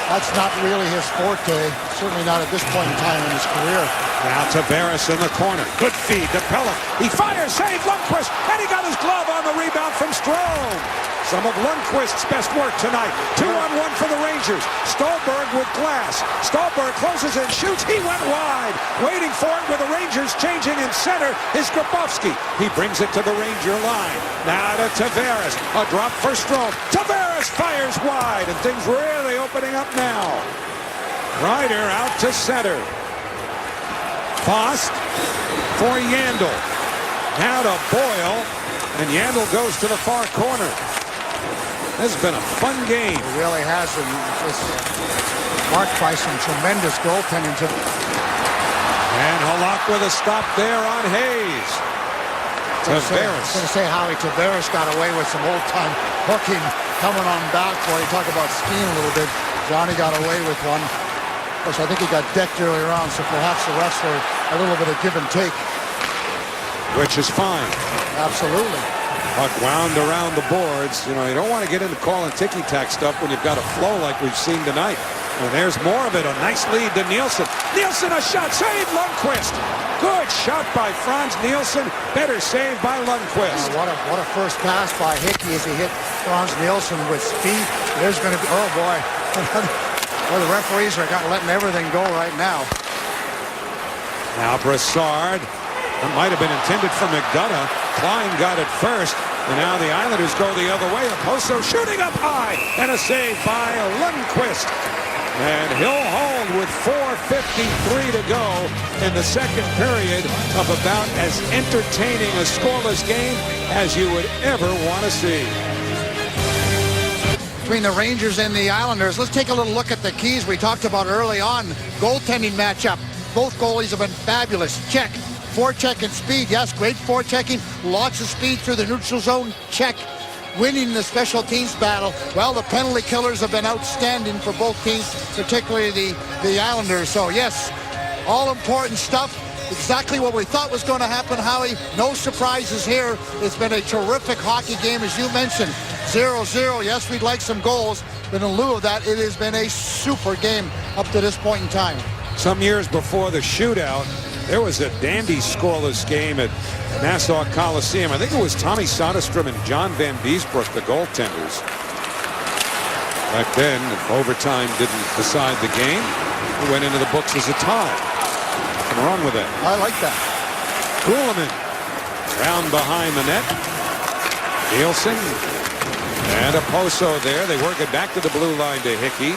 that's not really his forte. Certainly not at this point in time in his career. Now Tavares in the corner. Good feed to Pellick. He fires, save Lundqvist, and he got his glove on the rebound from Strome. Some of Lundqvist's best work tonight. 2-on-1 for the Rangers. Ståhlberg with glass. Ståhlberg closes and shoots. He went wide. Waiting for it with the Rangers changing in center is Grabowski. He brings it to the Ranger line. Now to Tavares. A drop for Strome. Tavares fires wide, and things really opening up now. Ryder out to center. Fost for Yandel. Now to Boyle, and Yandel goes to the far corner. This has been a fun game. It really has, and it's marked by some tremendous goaltending. And Halak with a stop there on Hayes. I was going to say Howie Tavares got away with some old-time hooking coming on back for you. Talk about skiing a little bit. Johnny got away with one. Of course, I think he got decked earlier on, so perhaps the refs were a little bit of give and take. Which is fine. Absolutely. Puck wound around the boards. You know, you don't want to get into calling ticky-tack stuff when you've got a flow like we've seen tonight. And there's more of it. A nice lead to Nielsen. Nielsen, a shot. Save Lundqvist. Good shot by Franz Nielsen. Better save by Lundqvist. What a first pass by Hickey as he hit Franz Nielsen with speed. There's going to be, oh boy. Well, the referees are letting everything go right now. Now Brassard. That might have been intended for McDonough. Klein got it first. And now the Islanders go the other way. Oposo shooting up high. And a save by Lundqvist. And he'll hold with 4:53 to go in the second period of about as entertaining a scoreless game as you would ever want to see. Between the Rangers and the Islanders, let's take a little look at the keys we talked about early on. Goaltending matchup. Both goalies have been fabulous. Check. Forechecking speed. Yes, great forechecking. Lots of speed through the neutral zone. Check. Winning the special teams battle. Well, the penalty killers have been outstanding for both teams, particularly the Islanders. So, yes, all important stuff. Exactly what we thought was going to happen, Howie. No surprises here. It's been a terrific hockey game, as you mentioned. 0-0. Yes, we'd like some goals, but in lieu of that, it has been a super game up to this point in time. Some years before the shootout, there was a dandy scoreless game at Nassau Coliseum. I think it was Tommy Soderstrom and John Van Beesbrook, the goaltenders. Back then, if overtime didn't decide the game, it went into the books as a tie. Nothing wrong with that. I like that. Kuhlman round behind the net. Nielsen and Oposo there. They work it back to the blue line to Hickey.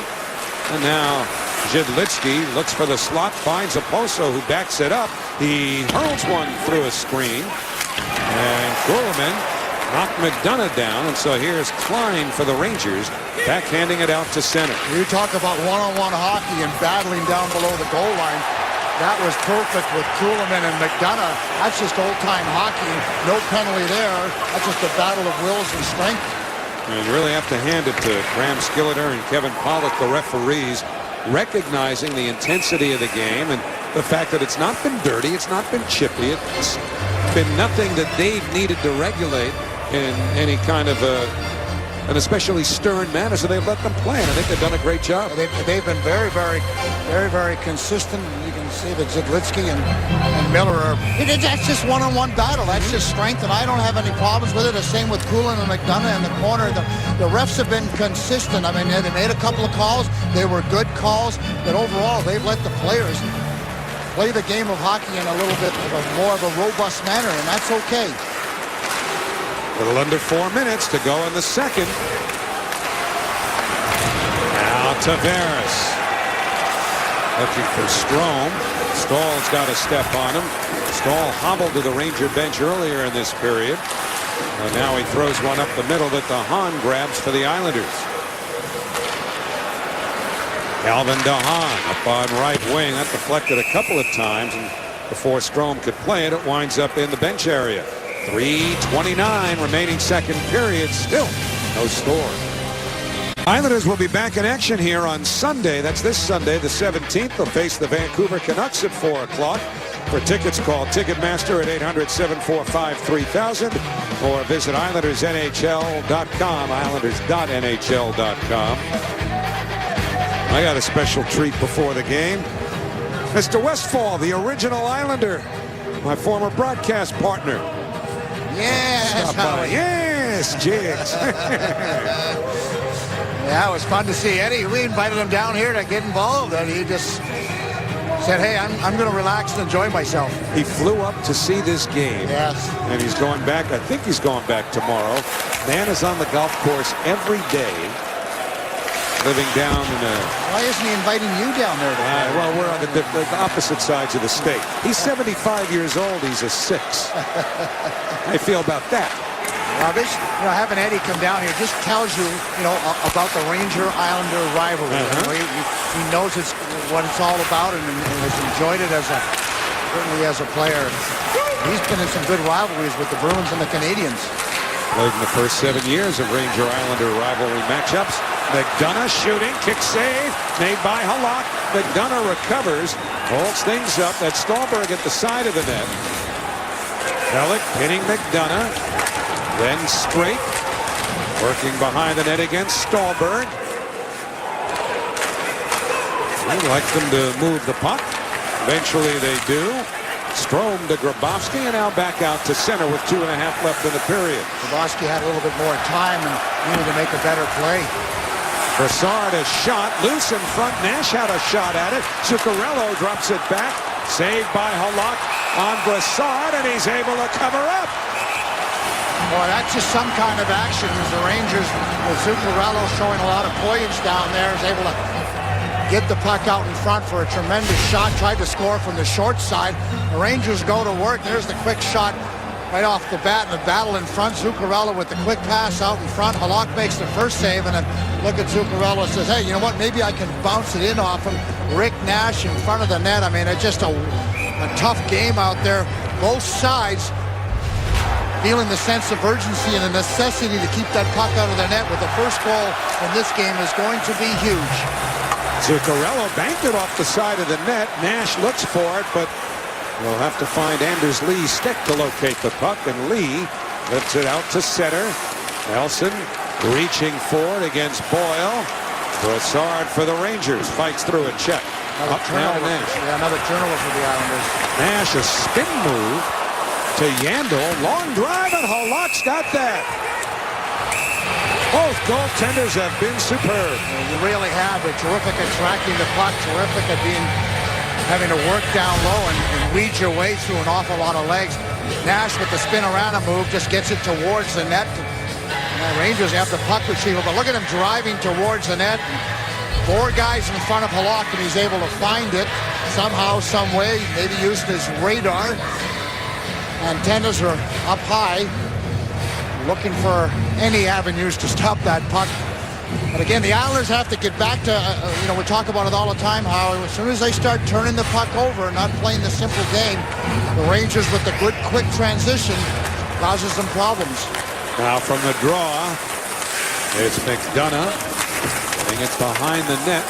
And now Zhidlitsky looks for the slot, finds Oposo, who backs it up. He hurls one through a screen. And Kuhlman knocked McDonough down. And so here's Klein for the Rangers, backhanding it out to center. You talk about one-on-one hockey and battling down below the goal line. That was perfect with Kuhlman and McDonough. That's just old-time hockey. No penalty there. That's just a battle of wills and strength. And you really have to hand it to Graham Skilliter and Kevin Pollock, the referees, recognizing the intensity of the game and the fact that it's not been dirty, it's not been chippy, it's been nothing that they've needed to regulate in any kind of an especially stern manner, so they've let them play, and I think they've done a great job. They've been very, very, very, very consistent. You can see that Zhidlitsky and Miller are, that's just one-on-one battle. That's just strength, and I don't have any problems with it. The same with Kuhlman and McDonough in the corner. The refs have been consistent. I mean, they made a couple of calls. They were good calls, but overall, they've let the players play the game of hockey in a little bit of more of a robust manner, and that's okay. A little under 4 minutes to go in the second. Now Tavares looking for Strome. Stahl's got a step on him. Stahl hobbled to the Ranger bench earlier in this period. And now he throws one up the middle that DeHaan grabs for the Islanders. Calvin DeHaan up on right wing. That deflected a couple of times, and before Strome could play it, it winds up in the bench area. 3:29 remaining second period. Still no score. Islanders will be back in action here on Sunday. That's this Sunday, the 17th. They'll face the Vancouver Canucks at 4 o'clock. For tickets, call Ticketmaster at 800-745-3000 or visit IslandersNHL.com, Islanders.NHL.com. I got a special treat before the game. Mr. Westfall, the original Islander, my former broadcast partner. Yes, Howie. Yes, Jigs. Yeah, it was fun to see Eddie. We invited him down here to get involved, and he just said, hey, I'm going to relax and enjoy myself. He flew up to see this game. Yes. And he's going back. I think he's going back tomorrow. Man is on the golf course every day, living down in a... Why isn't he inviting you down there? well, we're on the opposite sides of the state. He's 75 years old. He's a 6. How do you feel about that? Well, this, having Eddie come down here just tells you, about the Ranger-Islander rivalry. He knows what it's all about and has enjoyed it certainly as a player. He's been in some good rivalries with the Bruins and the Canadians. Played in the first 7 years of Ranger-Islander rivalry matchups. McDonough shooting, kick save, made by Halak. McDonough recovers, holds things up. That's Stallberg at the side of the net. Pellick pinning McDonough. Then straight, working behind the net against Stallberg. I'd like them to move the puck. Eventually they do. Strome to Grabowski, and now back out to center with 2.5 left in the period. Grabowski had a little bit more time and needed to make a better play. Brassard a shot, loose in front. Nash had a shot at it. Zuccarello drops it back. Saved by Halak on Brassard, and he's able to cover up. Boy, that's just some kind of action as the Rangers, with Zuccarello showing a lot of poise down there, is able to get the puck out in front for a tremendous shot. Tried to score from the short side. The Rangers go to work. There's the quick shot right off the bat, and the battle in front. Zuccarello with the quick pass out in front. Halak makes the first save, and then look at Zuccarello and says, hey, you know what, maybe I can bounce it in off him. Rick Nash in front of the net. I mean, it's just a tough game out there. Both sides feeling the sense of urgency and the necessity to keep that puck out of the net, with the first goal in this game is going to be huge. Zuccarello banked it off the side of the net. Nash looks for it, but we'll have to find Anders Lee's stick to locate the puck, and Lee lifts it out to center. Nelson reaching for it against Boyle. Brassard for the Rangers fights through a check. Up now to Nash. Yeah, another turnover for the Islanders. Nash, a spin move to Yandel. Long drive, and Halak's got that. Both goaltenders have been superb. You really have. They're terrific at tracking the puck, terrific at having to work down low and weed your way through an awful lot of legs. Nash with the spin-around move just gets it towards the net. And the Rangers have the puck retrieval, but look at him driving towards the net. 4 guys in front of Halak, and he's able to find it somehow, some way. Maybe used his radar. Antennas are up high, looking for any avenues to stop that puck. But again, the Islanders have to get back to, we talk about it all the time, how as soon as they start turning the puck over and not playing the simple game, the Rangers with the good, quick transition causes them problems. Now from the draw, it's McDonough. I think it's behind the net.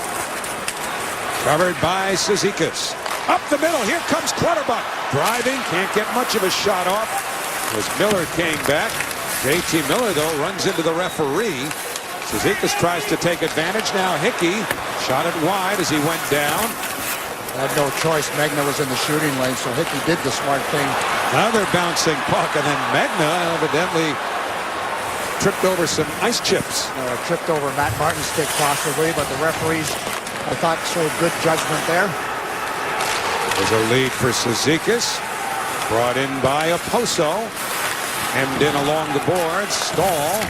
Covered by Cizikas. Up the middle, here comes Clutterbuck. Driving, can't get much of a shot off as Miller came back. JT Miller, though, runs into the referee. Cizikas tries to take advantage. Now Hickey shot it wide as he went down. Had no choice. Magna was in the shooting lane, so Hickey did the smart thing. Another bouncing puck, and then Magna evidently tripped over some ice chips. Tripped over Matt Martin's stick possibly, but the referees, I thought, showed good judgment there. There's a lead for Cizikas. Brought in by Oposo. Hemmed in along the boards. Stahl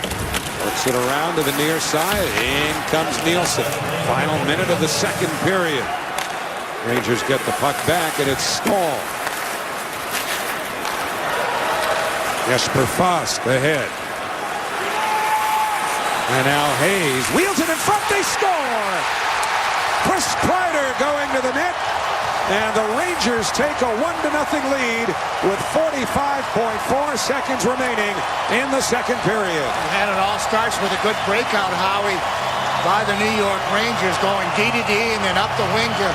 works it around to the near side. In comes Nielsen. Final minute of the second period. Rangers get the puck back, and it's Stahl. Jesper Fast ahead. And now Hayes wheels it in front. They score! Chris Kreider going to the net. And the Rangers take a 1-0 lead with 45.4 seconds remaining in the second period. And it all starts with a good breakout, Howie, by the New York Rangers, going D-to-D and then up the wing to...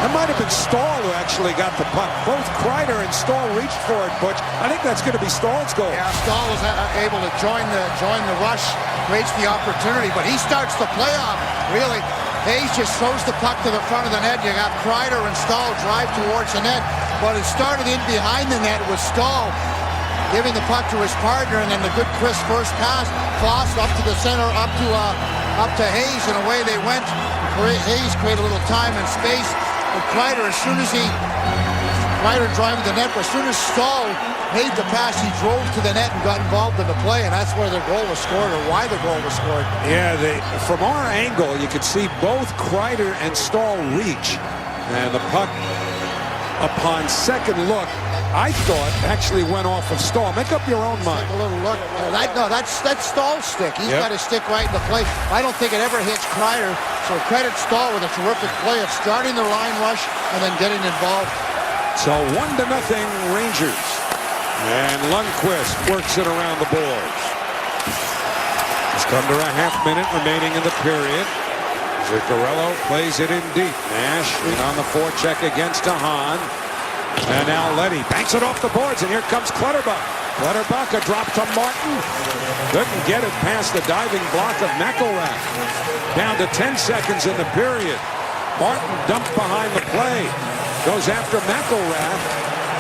That might have been Stahl who actually got the puck. Both Kreider and Stahl reached for it, Butch. I think that's going to be Stahl's goal. Yeah, Stahl was able to join the rush, creates the opportunity, but he starts the playoff, really. Hayes just throws the puck to the front of the net. You got Kreider and Stahl drive towards the net, but it started in behind the net with Stahl giving the puck to his partner, and then the good crisp first pass, Foss up to the center, up to Hayes, and away they went. Hayes created a little time and space. But Kreider, Kreider driving the net, but as soon as Stahl made the pass, he drove to the net and got involved in the play, and that's where the goal was scored, or why the goal was scored. Yeah, from our angle, you could see both Kreider and Stahl reach, and the puck, upon second look, I thought actually went off of Stahl. Make up your own mind. Take a little look. No, that's Stahl's stick. He's got his stick right in the play. I don't think it ever hits Kreider. So credit Stahl with a terrific play of starting the line rush and then getting involved. So 1-0 Rangers. And Lundqvist works it around the boards. Just under a half minute remaining in the period. Zuccarello plays it in deep. Nash in on the forecheck against Hahn. And now Leddy banks it off the boards, and here comes Clutterbuck. Clutterbuck, a drop to Martin. Couldn't get it past the diving block of McElrath. Down to 10 seconds in the period. Martin dumped behind the play. Goes after McElrath.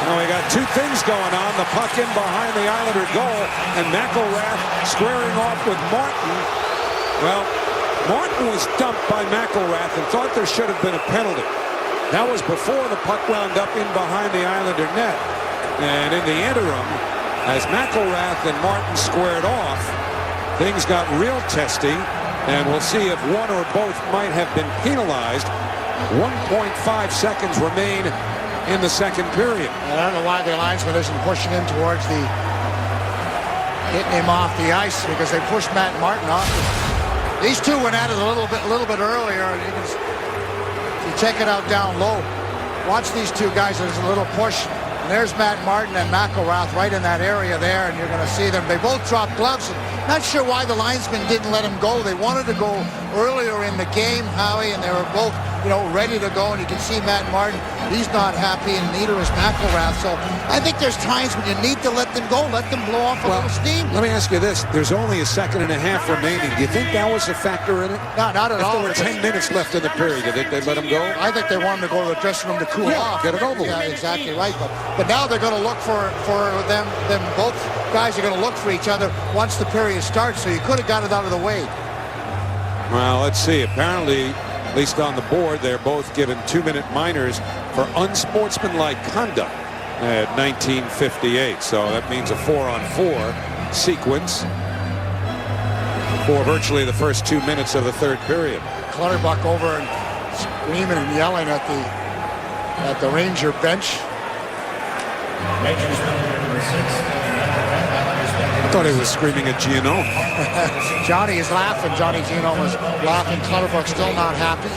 Now we got two things going on. The puck in behind the Islander goal, and McElrath squaring off with Martin. Well, Martin was dumped by McElrath and thought there should have been a penalty. That was before the puck wound up in behind the Islander net. And in the interim, as McElrath and Martin squared off, things got real testy, and we'll see if one or both might have been penalized. 1.5 seconds remain in the second period. I don't know why the linesman isn't pushing in towards hitting him off the ice, because they pushed Matt Martin off. These two went at it a little bit earlier, and you check it out down low. Watch these two guys. There's a little push. And there's Matt Martin and McElrath right in that area there, and you're going to see them. They both dropped gloves. Not sure why the linesman didn't let him go. They wanted to go earlier in the game, Howie, and they were both, ready to go. And you can see Matt Martin, he's not happy, and neither is McElrath. So I think there's times when you need to let them go, let them blow off a little steam. Let me ask you this. There's only a second and a half remaining. Do you think that was a factor in it? No, not at all. There were 10 minutes left in the period. Do you think they'd let him go? I think they wanted to go to the dressing room to cool off. Get it over with. Yeah, exactly right. But now they're going to look for them. Both guys are going to look for each other once the period starts, so you could have got it out of the way. Well, let's see. Apparently, at least on the board, they're both given 2-minute minors for unsportsmanlike conduct at 1958. So that means a 4-on-4 sequence for virtually the first 2 minutes of the third period. Clutterbuck over and screaming and yelling at the Ranger bench. I thought he was screaming at Gino. Johnny is laughing. Johnny Gino was laughing. Clutterbuck still not happy.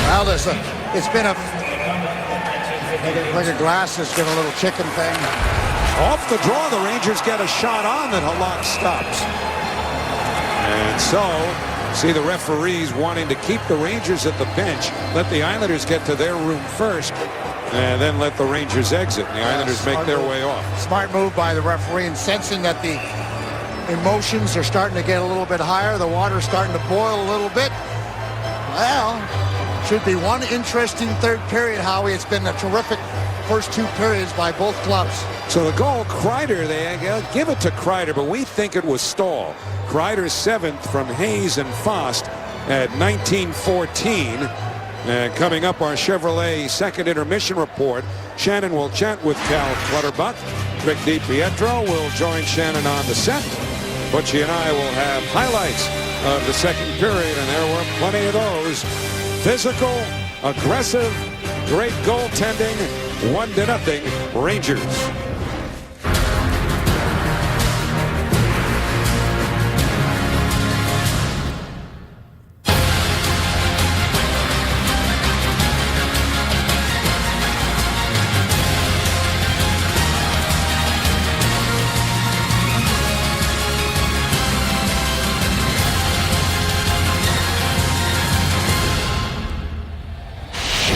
Well, it's been like a glass has been a little chicken thing. Off the draw, the Rangers get a shot on that Halak stops. And so, see the referees wanting to keep the Rangers at the bench, let the Islanders get to their room first, and then let the Rangers exit. And the Islanders make their way off. Smart move by the referee, and sensing that the emotions are starting to get a little bit higher, the water's starting to boil a little bit. Well, should be one interesting third period, Howie. It's been a terrific first two periods by both clubs. So the goal, Kreider, they give it to Kreider, but we think it was Stahl. Kreider's 7th from Hayes and Fast at 19:14. And coming up, our Chevrolet second intermission report. Shannon will chat with Cal Clutterbuck. Rick DiPietro will join Shannon on the set. Butchie and I will have highlights of the second period, and there were plenty of those Physical, aggressive, great goaltending, 1-0 Rangers.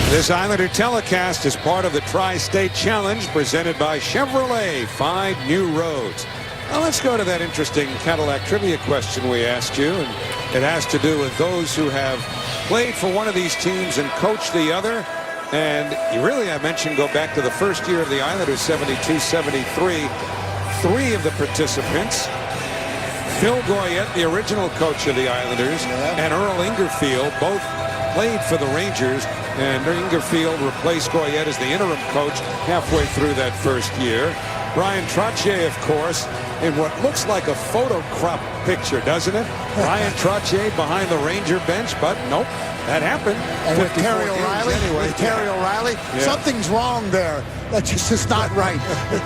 This Islander telecast is part of the Tri-State Challenge presented by Chevrolet. 5 new roads. Now let's go to that interesting Cadillac trivia question we asked you. And it has to do with those who have played for one of these teams and coached the other. And you really, I mentioned, go back to the first year of the Islanders, 72-73. 3 of the participants, Phil Goyette, the original coach of the Islanders, and Earl Ingerfield, both played for the Rangers. And Ingerfield replaced Goyette as the interim coach halfway through that first year. Brian Trottier, of course, in what looks like a photo crop picture, doesn't it? Brian Trottier behind the Ranger bench, but nope, that happened. And with Terry O'Reilly, something's wrong there. That just is not right.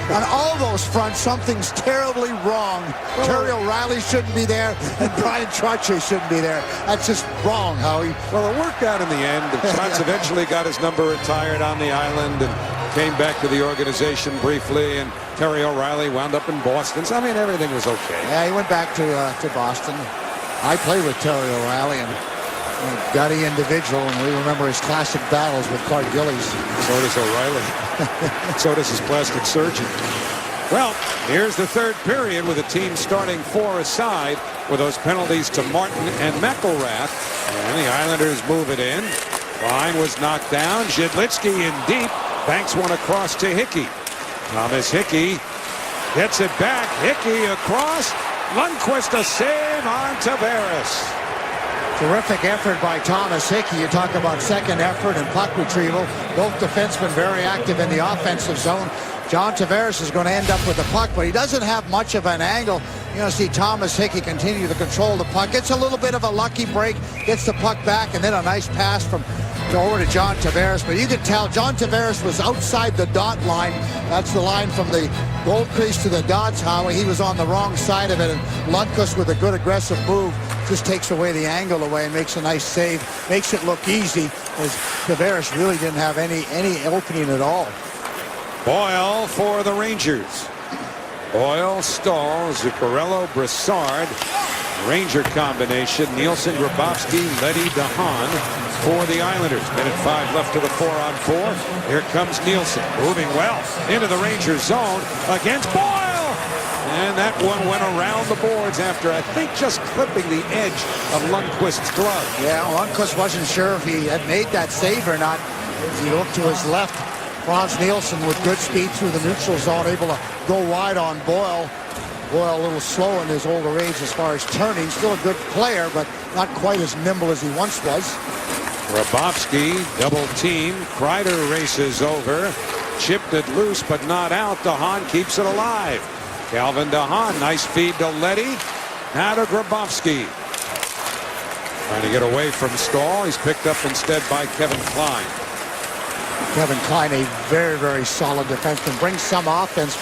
On all those fronts, something's terribly wrong. Terry O'Reilly shouldn't be there, and Brian Trottier shouldn't be there. That's just wrong, Howie. Well, it worked out in the end. Trotz eventually got his number retired on the island and came back to the organization briefly, and Terry O'Reilly wound up in Boston. So, I mean, everything was okay. Yeah, he went back to Boston. I played with Terry O'Reilly, and gutty individual, and we remember his classic battles with Clark Gillies. So does O'Reilly. So does his plastic surgeon. Well, here's the third period with the team starting 4 aside with those penalties to Martin and McElrath. And the Islanders move it in. Line was knocked down. Zhidlitsky in deep. Banks one across to Hickey. Thomas Hickey gets it back. Hickey across. Lundqvist a save on Tavares. Terrific effort by Thomas Hickey. You talk about second effort and puck retrieval. Both defensemen very active in the offensive zone. John Tavares is going to end up with the puck, but he doesn't have much of an angle. You're going to see Thomas Hickey continue to control the puck. Gets a little bit of a lucky break, gets the puck back, and then a nice pass from over to John Tavares. But you can tell John Tavares was outside the dot line. That's the line from the goal crease to the dots, Howie. He was on the wrong side of it, and Lundqvist with a good aggressive move just takes away the angle away and makes a nice save. Makes it look easy, as Tavares really didn't have any opening at all. Boyle for the Rangers. Boyle, Stahl, Zuccarello, Brassard. Ranger combination. Nielsen, Grabowski, Leddy, DeHaan for the Islanders. Minute 5 left to the 4-on-4. Here comes Nielsen, moving well into the Rangers zone against Boyle. And that one went around the boards after, I think, just clipping the edge of Lundqvist's glove. Yeah, Lundqvist wasn't sure if he had made that save or not. As he looked to his left, Franz Nielsen with good speed through the neutral zone, able to go wide on Boyle. Boyle a little slow in his older age as far as turning. Still a good player, but not quite as nimble as he once was. Grabowski, double team. Kreider races over. Chipped it loose, but not out. DeHaan keeps it alive. Calvin DeHaan, nice feed to Leddy. Now to Grabowski. Trying to get away from Stahl. He's picked up instead by Kevin Klein. Kevin Klein, a very, very solid defenseman. Brings some offense,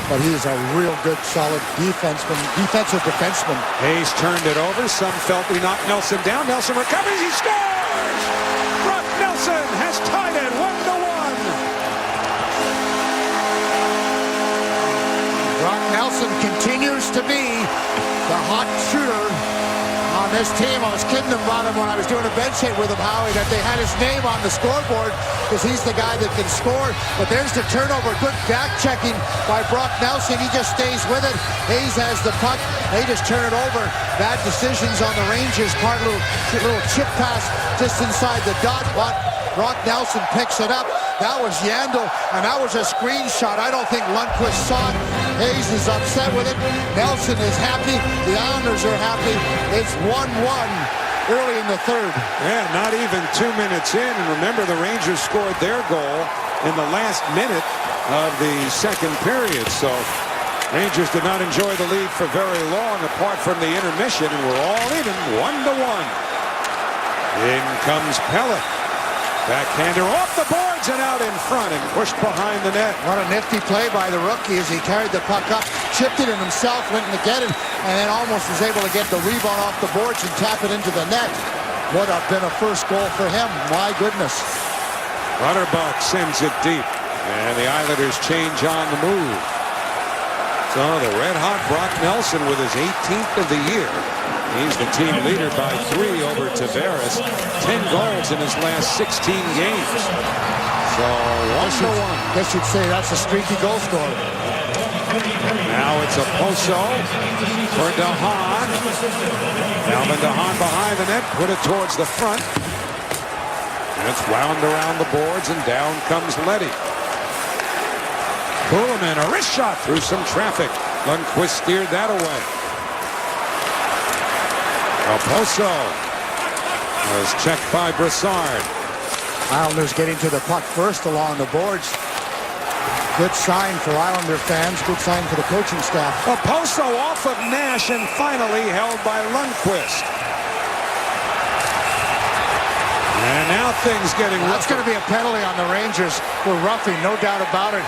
but he's a real good, solid defensive defenseman. Hayes turned it over. Some felt he knocked Nelson down. Nelson recovers. He scores! Brock Nelson has tied it 1-1. Brock Nelson continues to be the hot shooter on this team. I was kidding about him when I was doing a bench hit with him, Howie, that they had his name on the scoreboard because he's the guy that can score. But there's the turnover. Good back checking by Brock Nelson. He just stays with it. Hayes has the puck. They just turn it over. Bad decisions on the Rangers part. Little chip pass just inside the dot. But Brock Nelson picks it up. That was Yandel, and that was a screenshot. I don't think Lundqvist saw it. Hayes is upset with it. Nelson is happy. The Islanders are happy. It's 1-1 early in the third. Yeah, not even 2 minutes in. And remember, the Rangers scored their goal in the last minute of the second period. So Rangers did not enjoy the lead for very long apart from the intermission, and we're all even 1-1. In comes Pellet. Backhander off the boards and out in front and pushed behind the net. What a nifty play by the rookie as he carried the puck up, chipped it in himself, went to get it, and then almost was able to get the rebound off the boards and tap it into the net. Would have been a first goal for him. My goodness. Butterbuck sends it deep, and the Islanders change on the move. So the red-hot Brock Nelson with his 18th of the year. He's the team leader by 3 over Tavares. 10 goals in his last 16 games. So 1-1. Guess you'd say that's a streaky goal scorer. Now it's a Poso for DeHaan. Calvin DeHaan behind the net, put it towards the front. And it's wound around the boards, and down comes Leddy. Kuhlman, a wrist shot through some traffic. Lundqvist steered that away. Poso was checked by Brassard. Islanders getting to the puck first along the boards. Good sign for Islander fans. Good sign for the coaching staff. Poso off of Nash and finally held by Lundqvist. And now things getting rough. That's going to be a penalty on the Rangers for roughing, no doubt about it.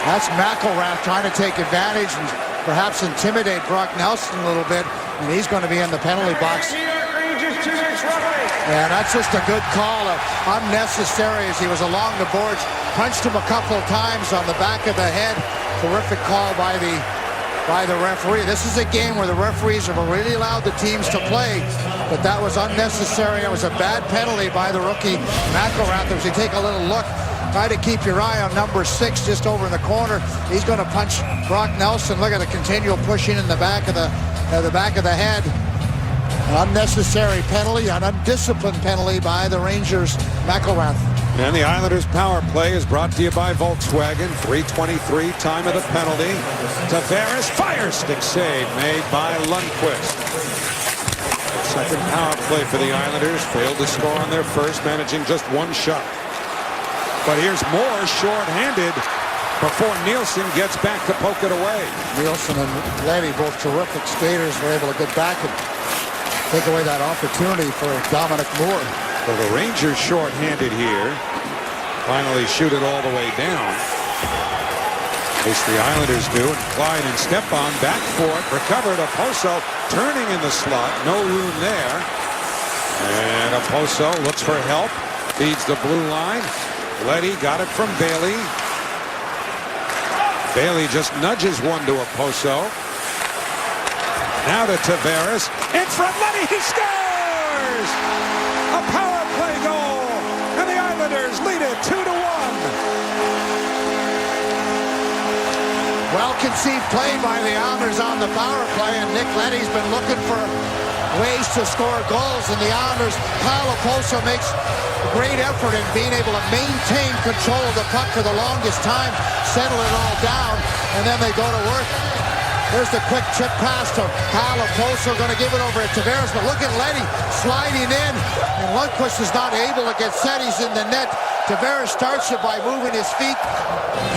That's McElrath trying to take advantage and perhaps intimidate Brock Nelson a little bit, and he's going to be in the penalty box. Yeah, that's just a good call, unnecessary as he was along the boards, punched him a couple of times on the back of the head. Terrific call by the referee. This is a game where the referees have really allowed the teams to play, but that was unnecessary. It was a bad penalty by the rookie McElrath. As you take a little look, try to keep your eye on number 6 just over in the corner. He's going to punch Brock Nelson. Look at the continual pushing in the back of the head. An unnecessary penalty, an undisciplined penalty by the Rangers' McElrath. And the Islanders' power play is brought to you by Volkswagen. 3:23 time of the penalty. Tavares fire stick save made by Lundqvist. Second power play for the Islanders. Failed to score on their first, managing just 1 shot. But here's more short-handed before Nielsen gets back to poke it away. Nielsen and Leddy, both terrific skaters, were able to get back and take away that opportunity for Dominic Moore. So the Rangers short-handed here. Finally shoot it all the way down. At least the Islanders do. And Clyde and Stepan back for it. Recovered Poso, turning in the slot. No room there. And Poso looks for help. Feeds the blue line. Leddy got it from Bailey. Bailey just nudges one to Poso. Now to Tavares. In front, Leddy, he scores! A power play goal! And the Islanders lead it 2-1. Well-conceived play by the Islanders on the power play, and Nick Leddy's been looking for ways to score goals, and the Islanders, Kyle Poso makes a great effort in being able to maintain control of the puck for the longest time, settle it all down, and then they go to work. There's the quick chip pass to Kyle Poso, going to give it over to Tavares, but look at Leddy sliding in, and Lundqvist is not able to get set. He's in the net. Tavares starts it by moving his feet.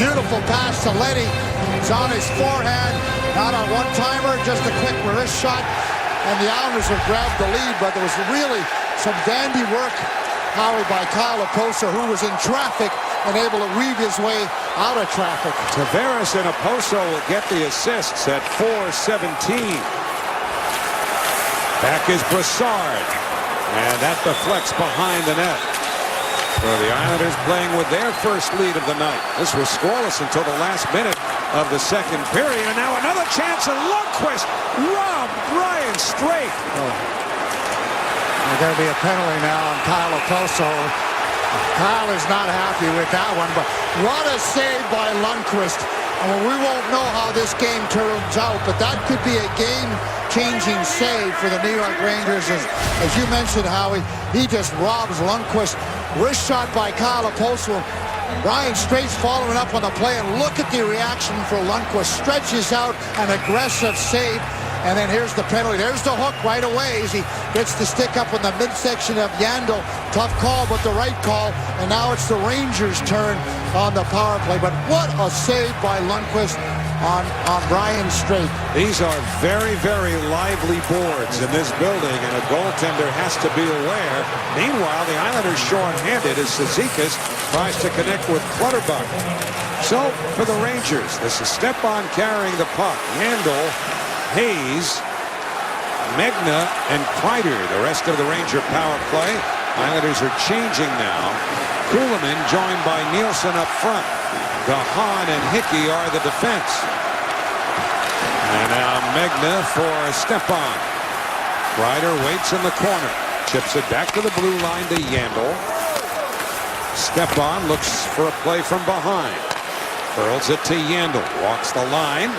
Beautiful pass to Leddy. It's on his forehand, not a one-timer, just a quick wrist shot. And the Islanders have grabbed the lead, but there was really some dandy work, Howie, by Kyle Poso, who was in traffic and able to weave his way out of traffic. Tavares and Poso will get the assists at 4:17. Back is Brassard, and that deflects behind the net. So the Islanders playing with their first lead of the night. This was scoreless until the last minute of the second period, and now another chance, and Lundqvist robbed Ryan straight. There's going to be a penalty now on Kyle Poso. Kyle is not happy with that one, but what a save by Lundqvist. I mean, we won't know how this game turns out, but that could be a game-changing save for the New York Rangers. As you mentioned, Howie, he just robs Lundqvist. Wrist shot by Kyle Poso. Ryan Straight's following up on the play, and look at the reaction for Lundqvist. Stretches out an aggressive save, and then here's the penalty. There's the hook right away as he gets the stick up in the midsection of Yandel. Tough call, but the right call, and now it's the Rangers' turn on the power play. But what a save by Lundqvist. on Brian Strait. These are very, very lively boards in this building, and a goaltender has to be aware. Meanwhile, the Islanders short-handed as Cizikas tries to connect with Clutterbuck. So, for the Rangers, this is Stepan carrying the puck. Yandel, Hayes, Megna, and Kreider, the rest of the Ranger power play. Islanders are changing now. Kuhlman joined by Nielsen up front. Gahan and Hickey are the defense. And now Megna for Stepan. Kreider waits in the corner. Chips it back to the blue line to Yandel. Stepan looks for a play from behind. Curls it to Yandel. Walks the line.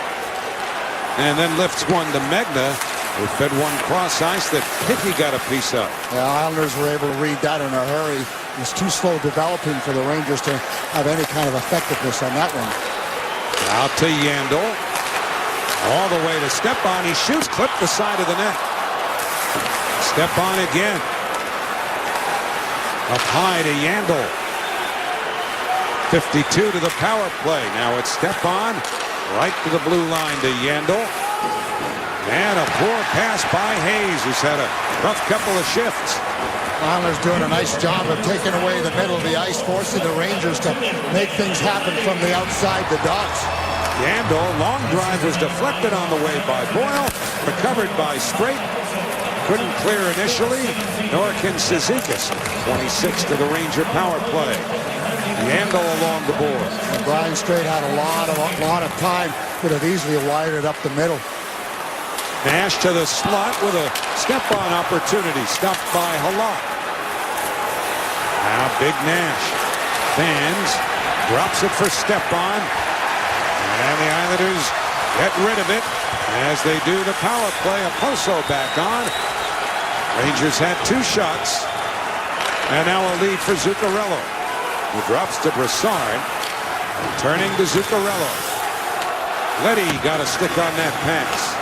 And then lifts one to Megna, who fed one cross ice that Hickey got a piece of. The Islanders were able to read that in a hurry. It was too slow developing for the Rangers to have any kind of effectiveness on that one. Out to Yandel. All the way to Stepan. He shoots, clipped the side of the net. Stepan again. Up high to Yandel. 52 to the power play. Now it's Stepan. Right to the blue line to Yandel. And a poor pass by Hayes, who's had a rough couple of shifts. Islanders doing a nice job of taking away the middle of the ice, forcing the Rangers to make things happen from the outside the dots. Yandel, long drive was deflected on the way by Boyle, recovered by Strait. Couldn't clear initially, nor can Cizikas. 26 to the Ranger power play. Yandel along the board. And Brian Strait had a lot of time, could have easily wired it up the middle. Nash to the slot with a step-on opportunity, stopped by Halak. Now Big Nash fans, drops it for Stepan, and the Islanders get rid of it as they do the power play. Oposo back on. Rangers had 2 shots, and now a lead for Zuccarello, who drops to Brassard, turning to Zuccarello. Leddy got a stick on that pass.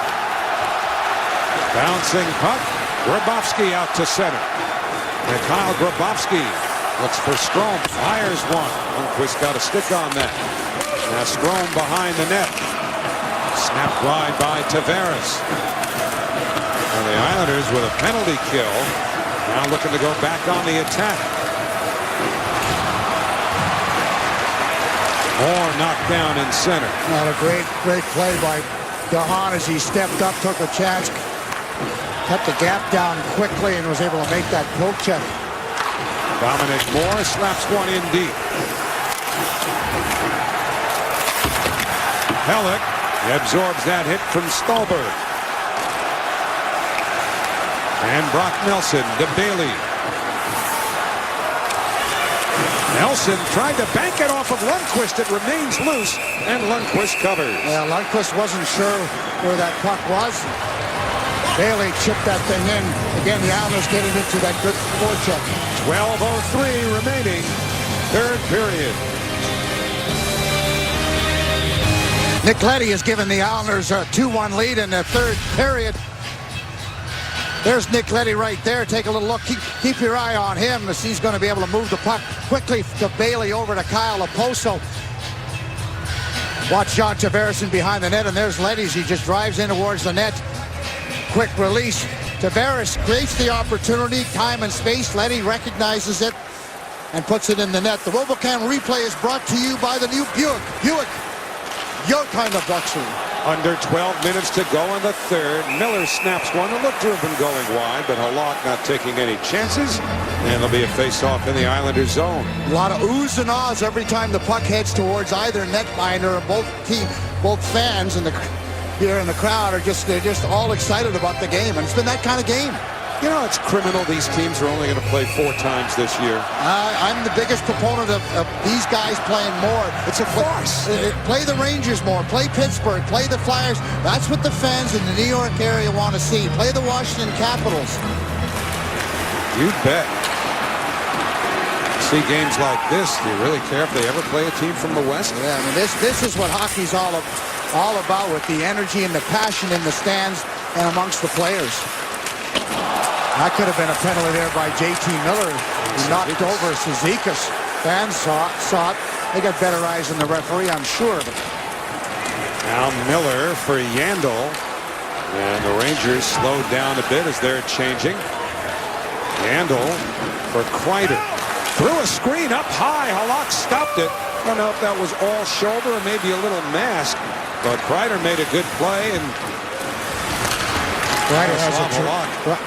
Bouncing puck. Grabowski out to center. Mikhail Grabowski looks for Strome. Fires one. Lundqvist got a stick on that. Now Strome behind the net. Snapped wide by Tavares. And the Islanders with a penalty kill. Now looking to go back on the attack. Moore knocked down in center. Not a great play by Gahan as he stepped up, took a chance. Cut the gap down quickly and was able to make that poke check. Dominic Moore slaps one in deep. Pellick absorbs that hit from Stolberg. And Brock Nelson to Bailey. Nelson tried to bank it off of Lundqvist. It remains loose, and Lundqvist covers. Yeah, Lundqvist wasn't sure where that puck was. Bailey chipped that thing in. Again, the Islanders getting into that good forecheck. 12:03 remaining, third period. Nick Leddy has given the Islanders a 2-1 lead in the third period. There's Nick Leddy right there. Take a little look. Keep your eye on him as he's going to be able to move the puck quickly to Bailey over to Kyle Oposo. Watch John Tavares behind the net, and there's Leddy as he just drives in towards the net. Quick release. Tavares creates the opportunity, time and space. Leddy recognizes it and puts it in the net. The RoboCam replay is brought to you by the new Buick. Buick, your kind of luxury. Under 12 minutes to go in the third. Miller snaps one that looked to have been going wide, but Halak not taking any chances. And there'll be a face-off in the Islanders zone. A lot of oohs and ahs every time the puck heads towards either netminder or both fans and here in the crowd are they're just all excited about the game, and it's been that kind of game. You know, it's criminal these teams are only going to play 4 times this year. I'm the biggest proponent of these guys playing more. It's a farce. Play the Rangers more. Play Pittsburgh. Play the Flyers. That's what the fans in the New York area want to see. Play the Washington Capitals. You bet. See games like this, do you really care if they ever play a team from the West? Yeah, I mean, this is what hockey's all about, with the energy and the passion in the stands and amongst the players. That could have been a penalty there by J.T. Miller. He knocked over Cizikas. Fans saw it. They got better eyes than the referee, I'm sure. But Now Miller for Yandel. And the Rangers slowed down a bit as they're changing. Yandel for Kreider. Threw a screen up high. Halak stopped it. I don't know if that was all shoulder or maybe a little mask. But Kreider made a good play. And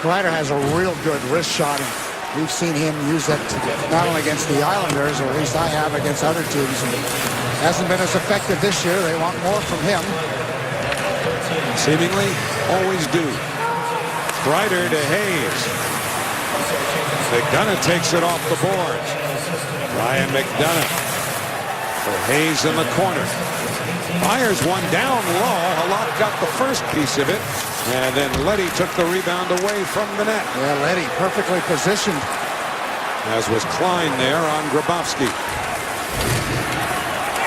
Kreider has a real good wrist shot. And we've seen him use that not only against the Islanders, or at least I have against other teams. And it hasn't been as effective this year. They want more from him. Seemingly always do. Kreider to Hayes. McDonough takes it off the boards. Ryan McDonough for Hayes in the corner. Fires one down low. Halak got the first piece of it. And then Leddy took the rebound away from the net. Yeah, Leddy perfectly positioned. As was Klein there on Grabowski.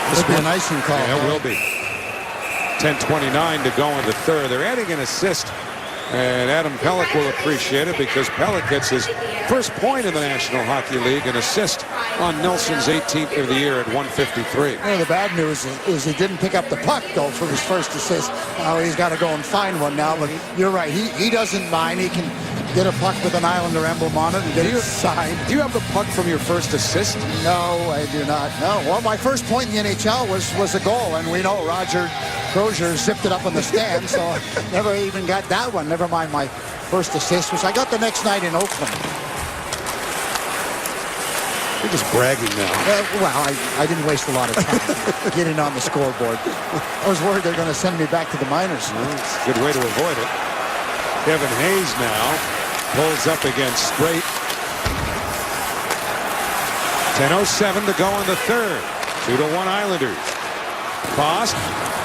This will be an icing call. Yeah, it will be. 10:29 to go in the third. They're adding an assist. And Adam Pelech will appreciate it because Pelech gets his first point in the National Hockey League, an assist on Nelson's 18th of the year at 153. Well, the bad news is he didn't pick up the puck, though, for his first assist. Now he's got to go and find one now, but you're right. He doesn't mind. He can get a puck with an Islander emblem on it and get it signed. Do you have the puck from your first assist? No, I do not. No. Well, my first point in the NHL was a goal, and we know Roger Crozier zipped it up on the stand, so I never even got that one. Never mind my first assist, which I got the next night in Oakland. You're just bragging now. Well, I didn't waste a lot of time getting on the scoreboard. I was worried they're going to send me back to the minors. Well, it's a good way to avoid it. Kevin Hayes now pulls up against Strait. 10:07 to go in the third. 2-1 Islanders. Kost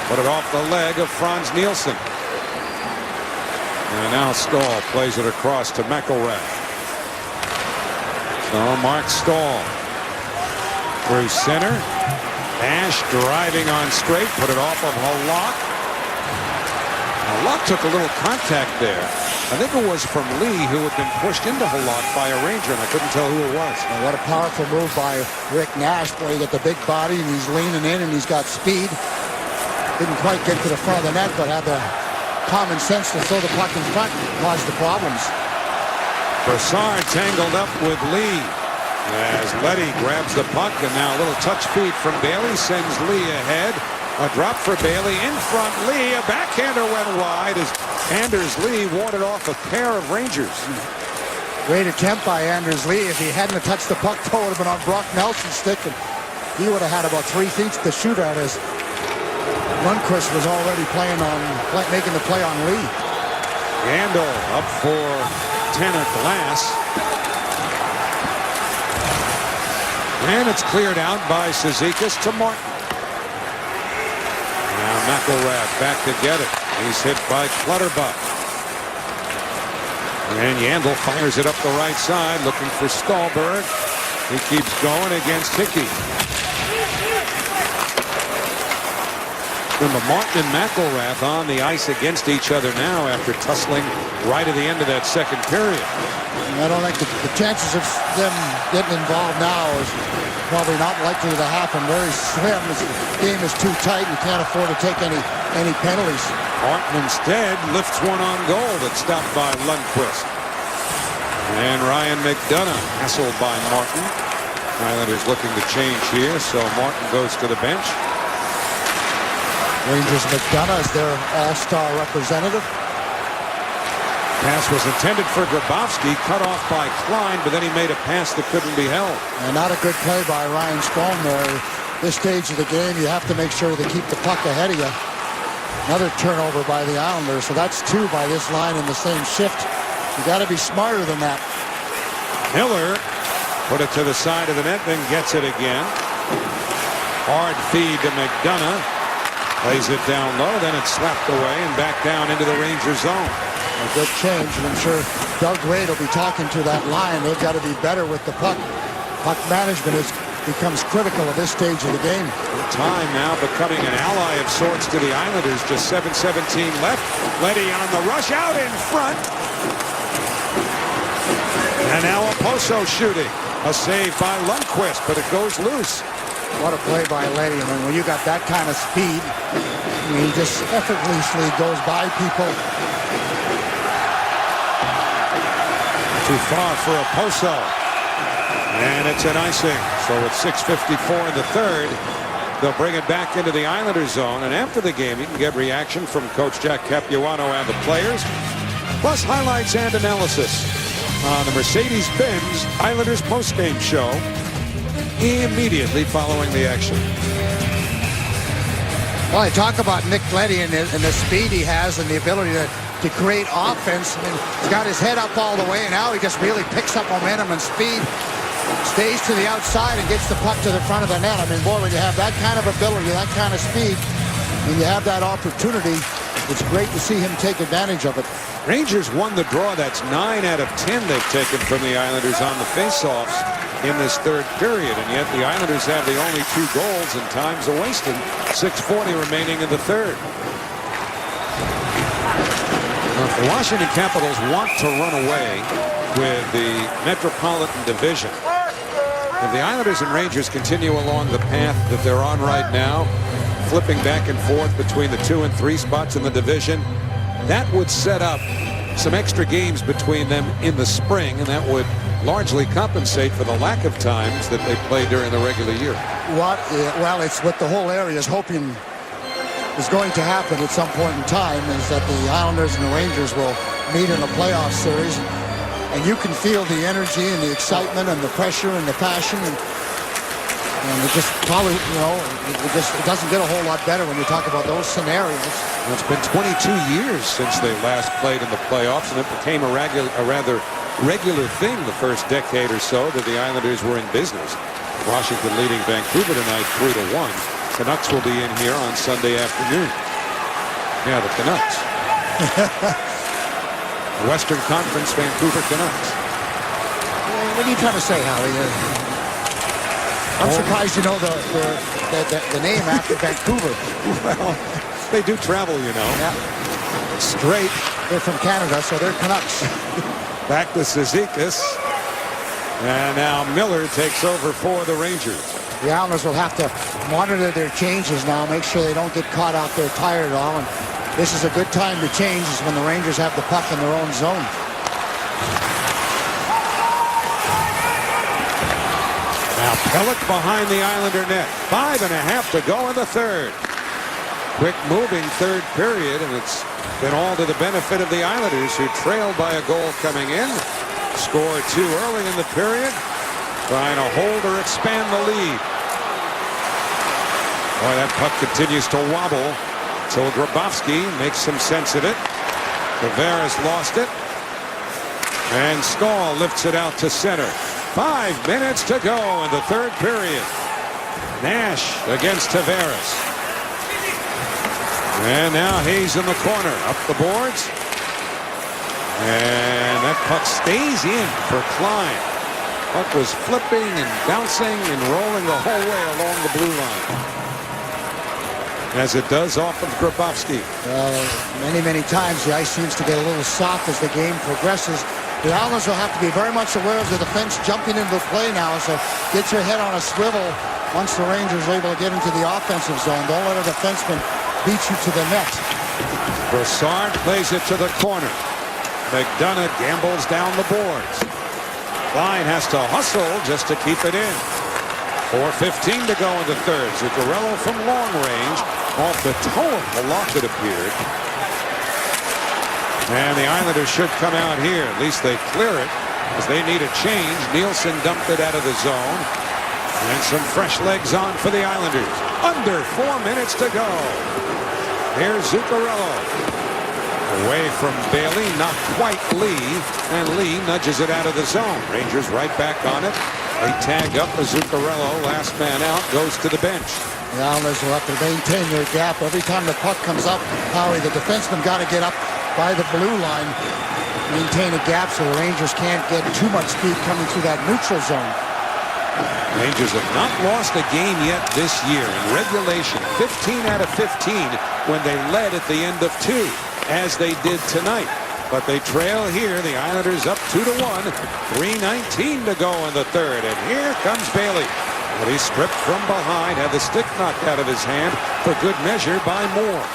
put it off the leg of Franz Nielsen. And now Stahl plays it across to McElrath. So Mark Stahl through center. Ash driving on Strait, put it off of Halak. Halak took a little contact there. I think it was from Lee, who had been pushed into Halak by a Ranger, and I couldn't tell who it was. And what a powerful move by Rick Nash. Boy, he got the big body, and he's leaning in, and he's got speed. Didn't quite get to the front of the net, but had the common sense to throw the puck in front and cause the problems. Brassard tangled up with Lee as Leddy grabs the puck, and now a little touch feed from Bailey sends Lee ahead. A drop for Bailey in front. Lee, a backhander went wide as Anders Lee warded off a pair of Rangers. Great attempt by Anders Lee. If he hadn't touched the puck, it would have been on Brock Nelson's stick, and he would have had about 3 feet to shoot at as Lundqvist was already making the play on Lee. Yandel up for Tanner Glass. And it's cleared out by Cizikas to Martin. Now McElrath back to get it. He's hit by Clutterbuck. And Yandel fires it up the right side, looking for Stallberg. He keeps going against Hickey. Remember, Martin and McElrath on the ice against each other now after tussling right at the end of that second period. I don't think the chances of them getting involved now is probably not likely to happen. Very slim. This game is too tight. You can't afford to take any penalties. Martin instead lifts one on goal that's stopped by Lundqvist. And Ryan McDonough hassled by Martin. Islanders looking to change here, so Martin goes to the bench. Rangers McDonough is their all-star representative. Pass was intended for Grabowski, cut off by Klein, but then he made a pass that couldn't be held. And not a good play by Ryan Strome there. This stage of the game, you have to make sure they keep the puck ahead of you. Another turnover by the Islanders, so that's 2 by this line in the same shift. You got to be smarter than that. Miller put it to the side of the net, then gets it again. Hard feed to McDonough. Plays it down low, then it's slapped away and back down into the Ranger zone. A good change, and I'm sure Doug Wade will be talking to that line. They've got to be better with the puck. Puck management becomes critical at this stage of the game. Time now becoming an ally of sorts to the Islanders. Just 7:17 left. Leddy on the rush out in front. And now Oposo shooting. A save by Lundqvist, but it goes loose. What a play by Letty. I mean, when you got that kind of speed, I mean, he just effortlessly goes by people. Too far for a Poso. And it's an icing. So with 6:54 in the third, they'll bring it back into the Islanders zone. And after the game, you can get reaction from Coach Jack Capuano and the players, plus highlights and analysis on the Mercedes-Benz Islanders postgame show immediately following the action. Well, I talk about Nick Leddy and the speed he has and the ability to create offense. I mean, he's got his head up all the way, and now he just really picks up momentum and speed, stays to the outside and gets the puck to the front of the net. I mean, boy, when you have that kind of ability, that kind of speed, and you have that opportunity, it's great to see him take advantage of it. Rangers won the draw. That's 9 out of 10 they've taken from the Islanders on the faceoffs in this third period, and yet the Islanders have the only 2 goals and time's a wasted. 6:40 remaining in the third. Now, if the Washington Capitals want to run away with the Metropolitan Division, if the Islanders and Rangers continue along the path that they're on right now, flipping back and forth between the 2 and 3 spots in the division, that would set up some extra games between them in the spring, and that would largely compensate for the lack of times that they play during the regular year. Well, it's what the whole area is hoping is going to happen at some point in time, is that the Islanders and the Rangers will meet in a playoff series, and you can feel the energy and the excitement and the pressure and the passion, and it just probably, you know, it doesn't get a whole lot better when you talk about those scenarios. Well, it's been 22 years since they last played in the playoffs, and it became a rather regular thing the first decade or so that the Islanders were in business. Washington leading Vancouver tonight 3-1. Canucks will be in here on Sunday afternoon. Yeah, the Canucks. Western Conference Vancouver Canucks. What are you trying to say, Howie? I'm surprised you know the name after Vancouver. Well, they do travel, you know. Yeah. Straight. They're from Canada, so they're Canucks. Back to Cizikas. And now Miller takes over for the Rangers. The Islanders will have to monitor their changes now, make sure they don't get caught out there tired at all. And this is a good time to change, is when the Rangers have the puck in their own zone. Now Pelech behind the Islander net. 5.5 to go in the third. Quick moving third period, and it's been all to the benefit of the Islanders, who trailed by a goal coming in. Scored 2 early in the period, trying to hold or expand the lead. Boy, that puck continues to wobble until Grabowski makes some sense of it. Tavares lost it, and Stahl lifts it out to center. 5 minutes to go in the third period. Nash against Tavares. And now Hayes in the corner, up the boards. And that puck stays in for Klein. Puck was flipping and bouncing and rolling the whole way along the blue line, as it does off of Grabowski. Many times the ice seems to get a little soft as the game progresses. The Islanders will have to be very much aware of the defense jumping into play now, so get your head on a swivel once the Rangers are able to get into the offensive zone. Don't let a defenseman beat you to the net. Broussard plays it to the corner. McDonough gambles down the boards. Klein has to hustle just to keep it in. 4:15 to go in the third. Zuccarello from long range, off the toe of the lock, it appeared. And the Islanders should come out here. At least they clear it, as they need a change. Nielsen dumped it out of the zone. And some fresh legs on for the Islanders. Under 4 minutes to go. Here's Zuccarello. Away from Bailey, not quite Lee, and Lee nudges it out of the zone. Rangers right back on it. They tag up as Zuccarello, last man out, goes to the bench. The Islanders will have to maintain their gap. Every time the puck comes up, Howie, the defenseman got to get up by the blue line, maintain a gap so the Rangers can't get too much speed coming through that neutral zone. Rangers have not lost a game yet this year in regulation. 15 out of 15 when they led at the end of 2, as they did tonight. But they trail here. The Islanders up 2-1. 3:19 to go in the third. And here comes Bailey. But he's stripped from behind, had the stick knocked out of his hand for good measure by Moore.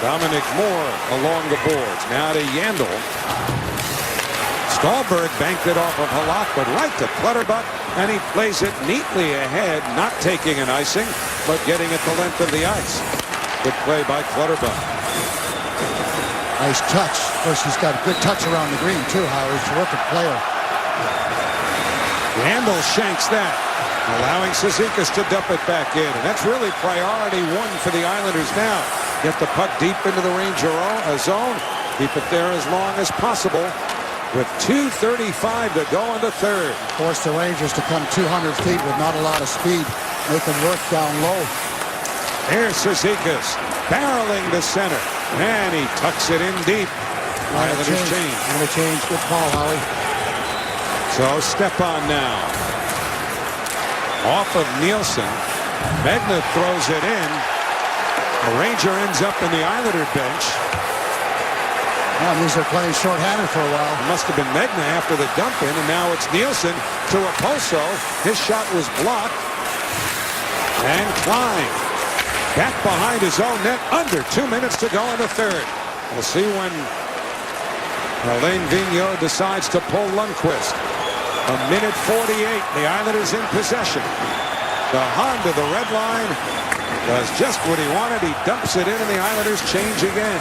Dominic Moore along the boards. Now to Yandel. Stallberg banked it off of Halak, but right to Clutterbuck, and he plays it neatly ahead, not taking an icing, but getting it the length of the ice. Good play by Clutterbuck. Nice touch. Of course, he's got a good touch around the green, too, Howard. Terrific player. Yandel shanks that, allowing Cizikas to dump it back in. And that's really priority one for the Islanders now. Get the puck deep into the Ranger zone. Keep it there as long as possible. With 2:35 to go in the third. Force the Rangers to come 200 feet with not a lot of speed. Make them work down low. Here's Cizikas barreling to center. And he tucks it in deep. Islanders change. I'm going to change. Good call, Howie. So step on now. Off of Nielsen. Megna throws it in. The Ranger ends up in the Islander bench. Well, these are playing shorthanded for a while. It must have been Megna after the dump in, and now it's Nielsen to Oposo. His shot was blocked. And Klein back behind his own net. Under 2 minutes to go in the third. We'll see when Alain Vigneault decides to pull Lundqvist. 1:48. The Islanders in possession. The Hon to the red line does just what he wanted. He dumps it in, and the Islanders change again.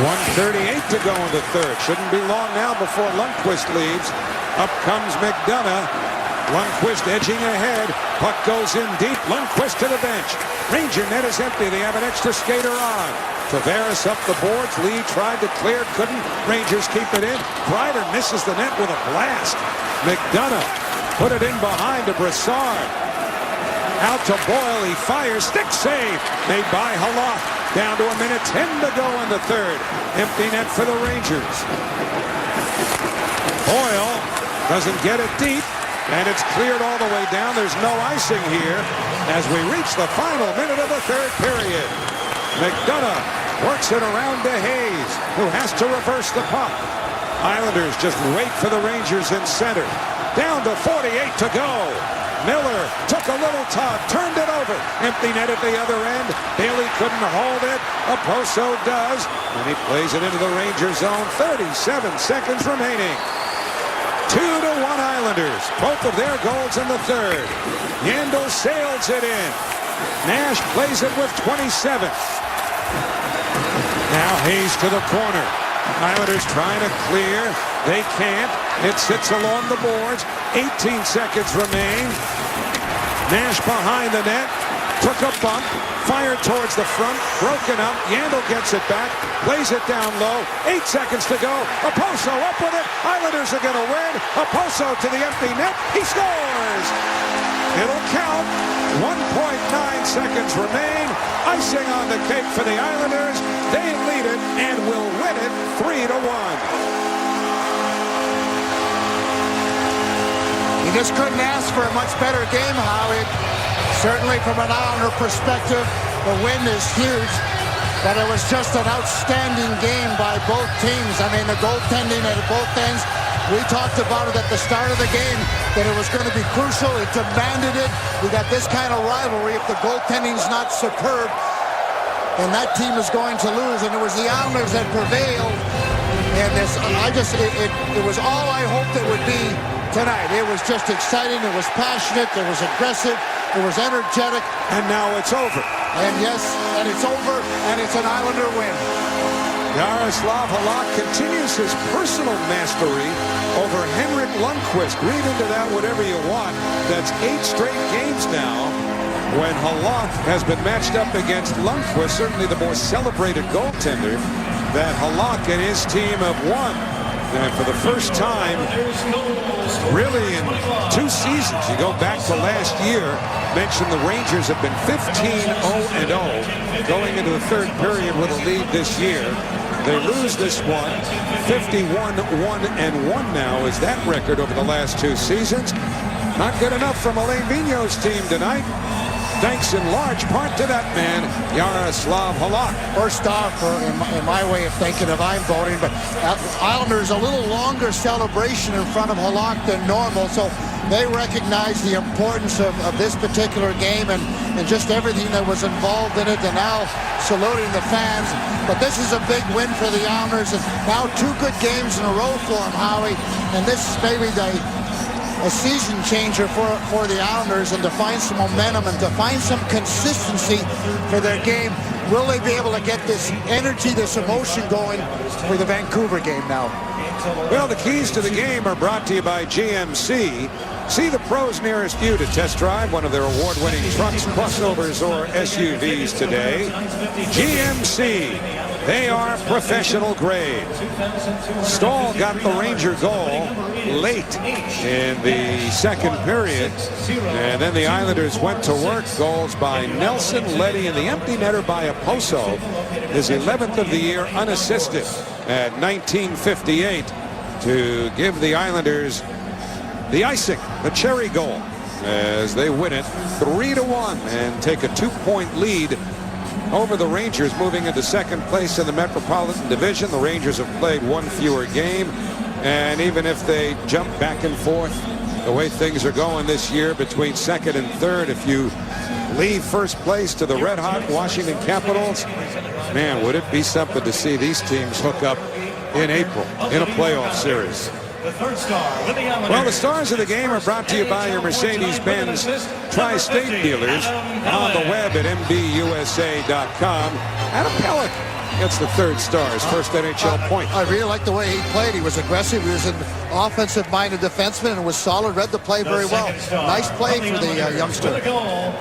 1:38 to go in the third. Shouldn't be long now before Lundqvist leaves. Up comes McDonough. Lundqvist edging ahead. Puck goes in deep. Lundqvist to the bench. Ranger net is empty. They have an extra skater on. Tavares up the boards. Lee tried to clear. Couldn't. Rangers keep it in. Kreider misses the net with a blast. McDonough put it in behind to Brassard. Out to Boyle. He fires. Stick save made by Halak. Down to 1:10 to go in the third. Empty net for the Rangers. Boyle doesn't get it deep, and it's cleared all the way down. There's no icing here as we reach the final minute of the third period. McDonough works it around to Hayes, who has to reverse the puck. Islanders just wait for the Rangers in center. Down to 48 to go. Miller took a little tug, turned it over. Empty net at the other end. Bailey couldn't hold it. Oposo does. And he plays it into the Ranger zone. 37 seconds remaining. 2-1 Islanders. Both of their goals in the third. Yandel sails it in. Nash plays it with 27. Now Hayes to the corner. Islanders trying to clear. They can't. It sits along the boards. 18 seconds remain. Nash behind the net. Took a bump. Fired towards the front. Broken up. Yandel gets it back. Plays it down low. 8 seconds to go. Oposo up with it. Islanders are going to win. Oposo to the empty net. He scores. It'll count. 1.9 seconds remain. Icing on the cake for the Islanders. They lead it and will win it 3-1. You just couldn't ask for a much better game, Howie. Certainly from an Islander perspective, the win is huge. But it was just an outstanding game by both teams. I mean, the goaltending at both ends. We talked about it at the start of the game, that it was going to be crucial. It demanded it. We got this kind of rivalry. If the goaltending's not superb, then that team is going to lose. And it was the Islanders that prevailed. And it was all I hoped it would be tonight. It was just exciting. It was passionate. It was aggressive. It was energetic. And now it's over. And yes, and it's over. And it's an Islander win. Yaroslav Halak continues his personal mastery over Henrik Lundqvist. Read into that whatever you want. That's 8 straight games now when Halak has been matched up against Lundqvist, certainly the more celebrated goaltender, that Halak and his team have won. And for the first time, really in 2 seasons, you go back to last year, mentioned the Rangers have been 15-0-0 going into the third period with a lead this year. They lose this one. 51-1-1 now is that record over the last 2 seasons. Not good enough from Alain Vigneault's team tonight. thanks in large part to that man, Yaroslav Halak. First off, in my way of thinking, if I'm voting, but Islanders a little longer celebration in front of Halak than normal, so they recognize the importance of this particular game and just everything that was involved in it, and now saluting the fans. But this is a big win for the Islanders, and now 2 good games in a row for them, Howie, and this is maybe a season changer for the Islanders, and to find some momentum and to find some consistency for their game. Will they be able to get this energy, this emotion going for the Vancouver game now? Well, the keys to the game are brought to you by GMC. See the pros nearest you to test drive one of their award-winning trucks, crossovers, or SUVs today. GMC, they are professional grade. Stahl got the Ranger goal late in the second period, and then the Islanders went to work. Goals by Nelson, Leddy, and the empty netter by Oposo, his 11th of the year unassisted at 19:58 to give the Islanders the icing, the cherry goal, as they win it 3-1 and take a 2-point lead over the Rangers, moving into second place in the Metropolitan Division. The Rangers have played 1 fewer game, and even if they jump back and forth the way things are going this year between second and third, if you leave first place to the red-hot Washington Capitals, man, would it be something to see these teams hook up in April in a playoff series. Well, the stars of the game are brought to you by your Mercedes-Benz Tri-State dealers on the web at MBUSA.com. Adam Pelech gets the 3rd star, his first NHL point. I really like the way he played. He was aggressive. He was an offensive-minded defenseman and was solid, read the play very well. Nice play for the youngster. Well,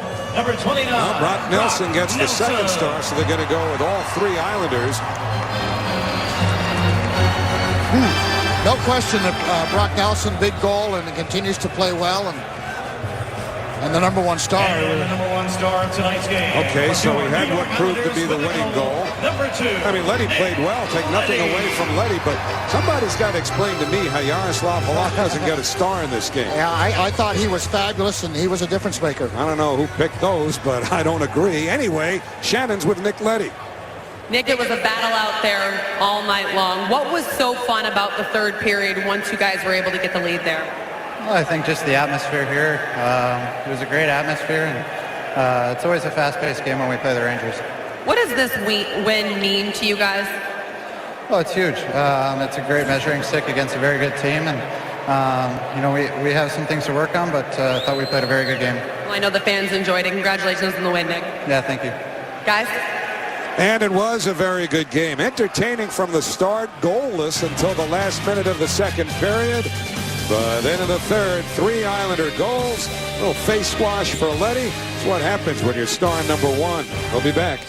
Brock Nelson gets the 2nd star, so they're going to go with all 3 Islanders. No question that Brock Nelson, big goal, and continues to play well, and the number 1 star. And the number 1 star of tonight's game. Okay, so we had what proved to be the winning goal. Number 2. I mean, Leddy played well. Take nothing away from Leddy, but somebody's got to explain to me how Yaroslav Halak hasn't got a star in this game. Yeah, I thought he was fabulous, and he was a difference maker. I don't know who picked those, but I don't agree. Anyway, Shannon's with Nick Leddy. Nick, it was a battle out there all night long. What was so fun about the 3rd period once you guys were able to get the lead there? Well, I think just the atmosphere here. It was a great atmosphere, and it's always a fast-paced game when we play the Rangers. What does this win mean to you guys? Oh, it's huge. It's a great measuring stick against a very good team, and we have some things to work on, but I thought we played a very good game. Well, I know the fans enjoyed it. Congratulations on the win, Nick. Yeah, thank you. Guys? And it was a very good game. Entertaining from the start, goalless until the last minute of the second period. But then in the third, 3 Islander goals. A little face wash for Leddy. It's what happens when you're star number 1. We'll be back.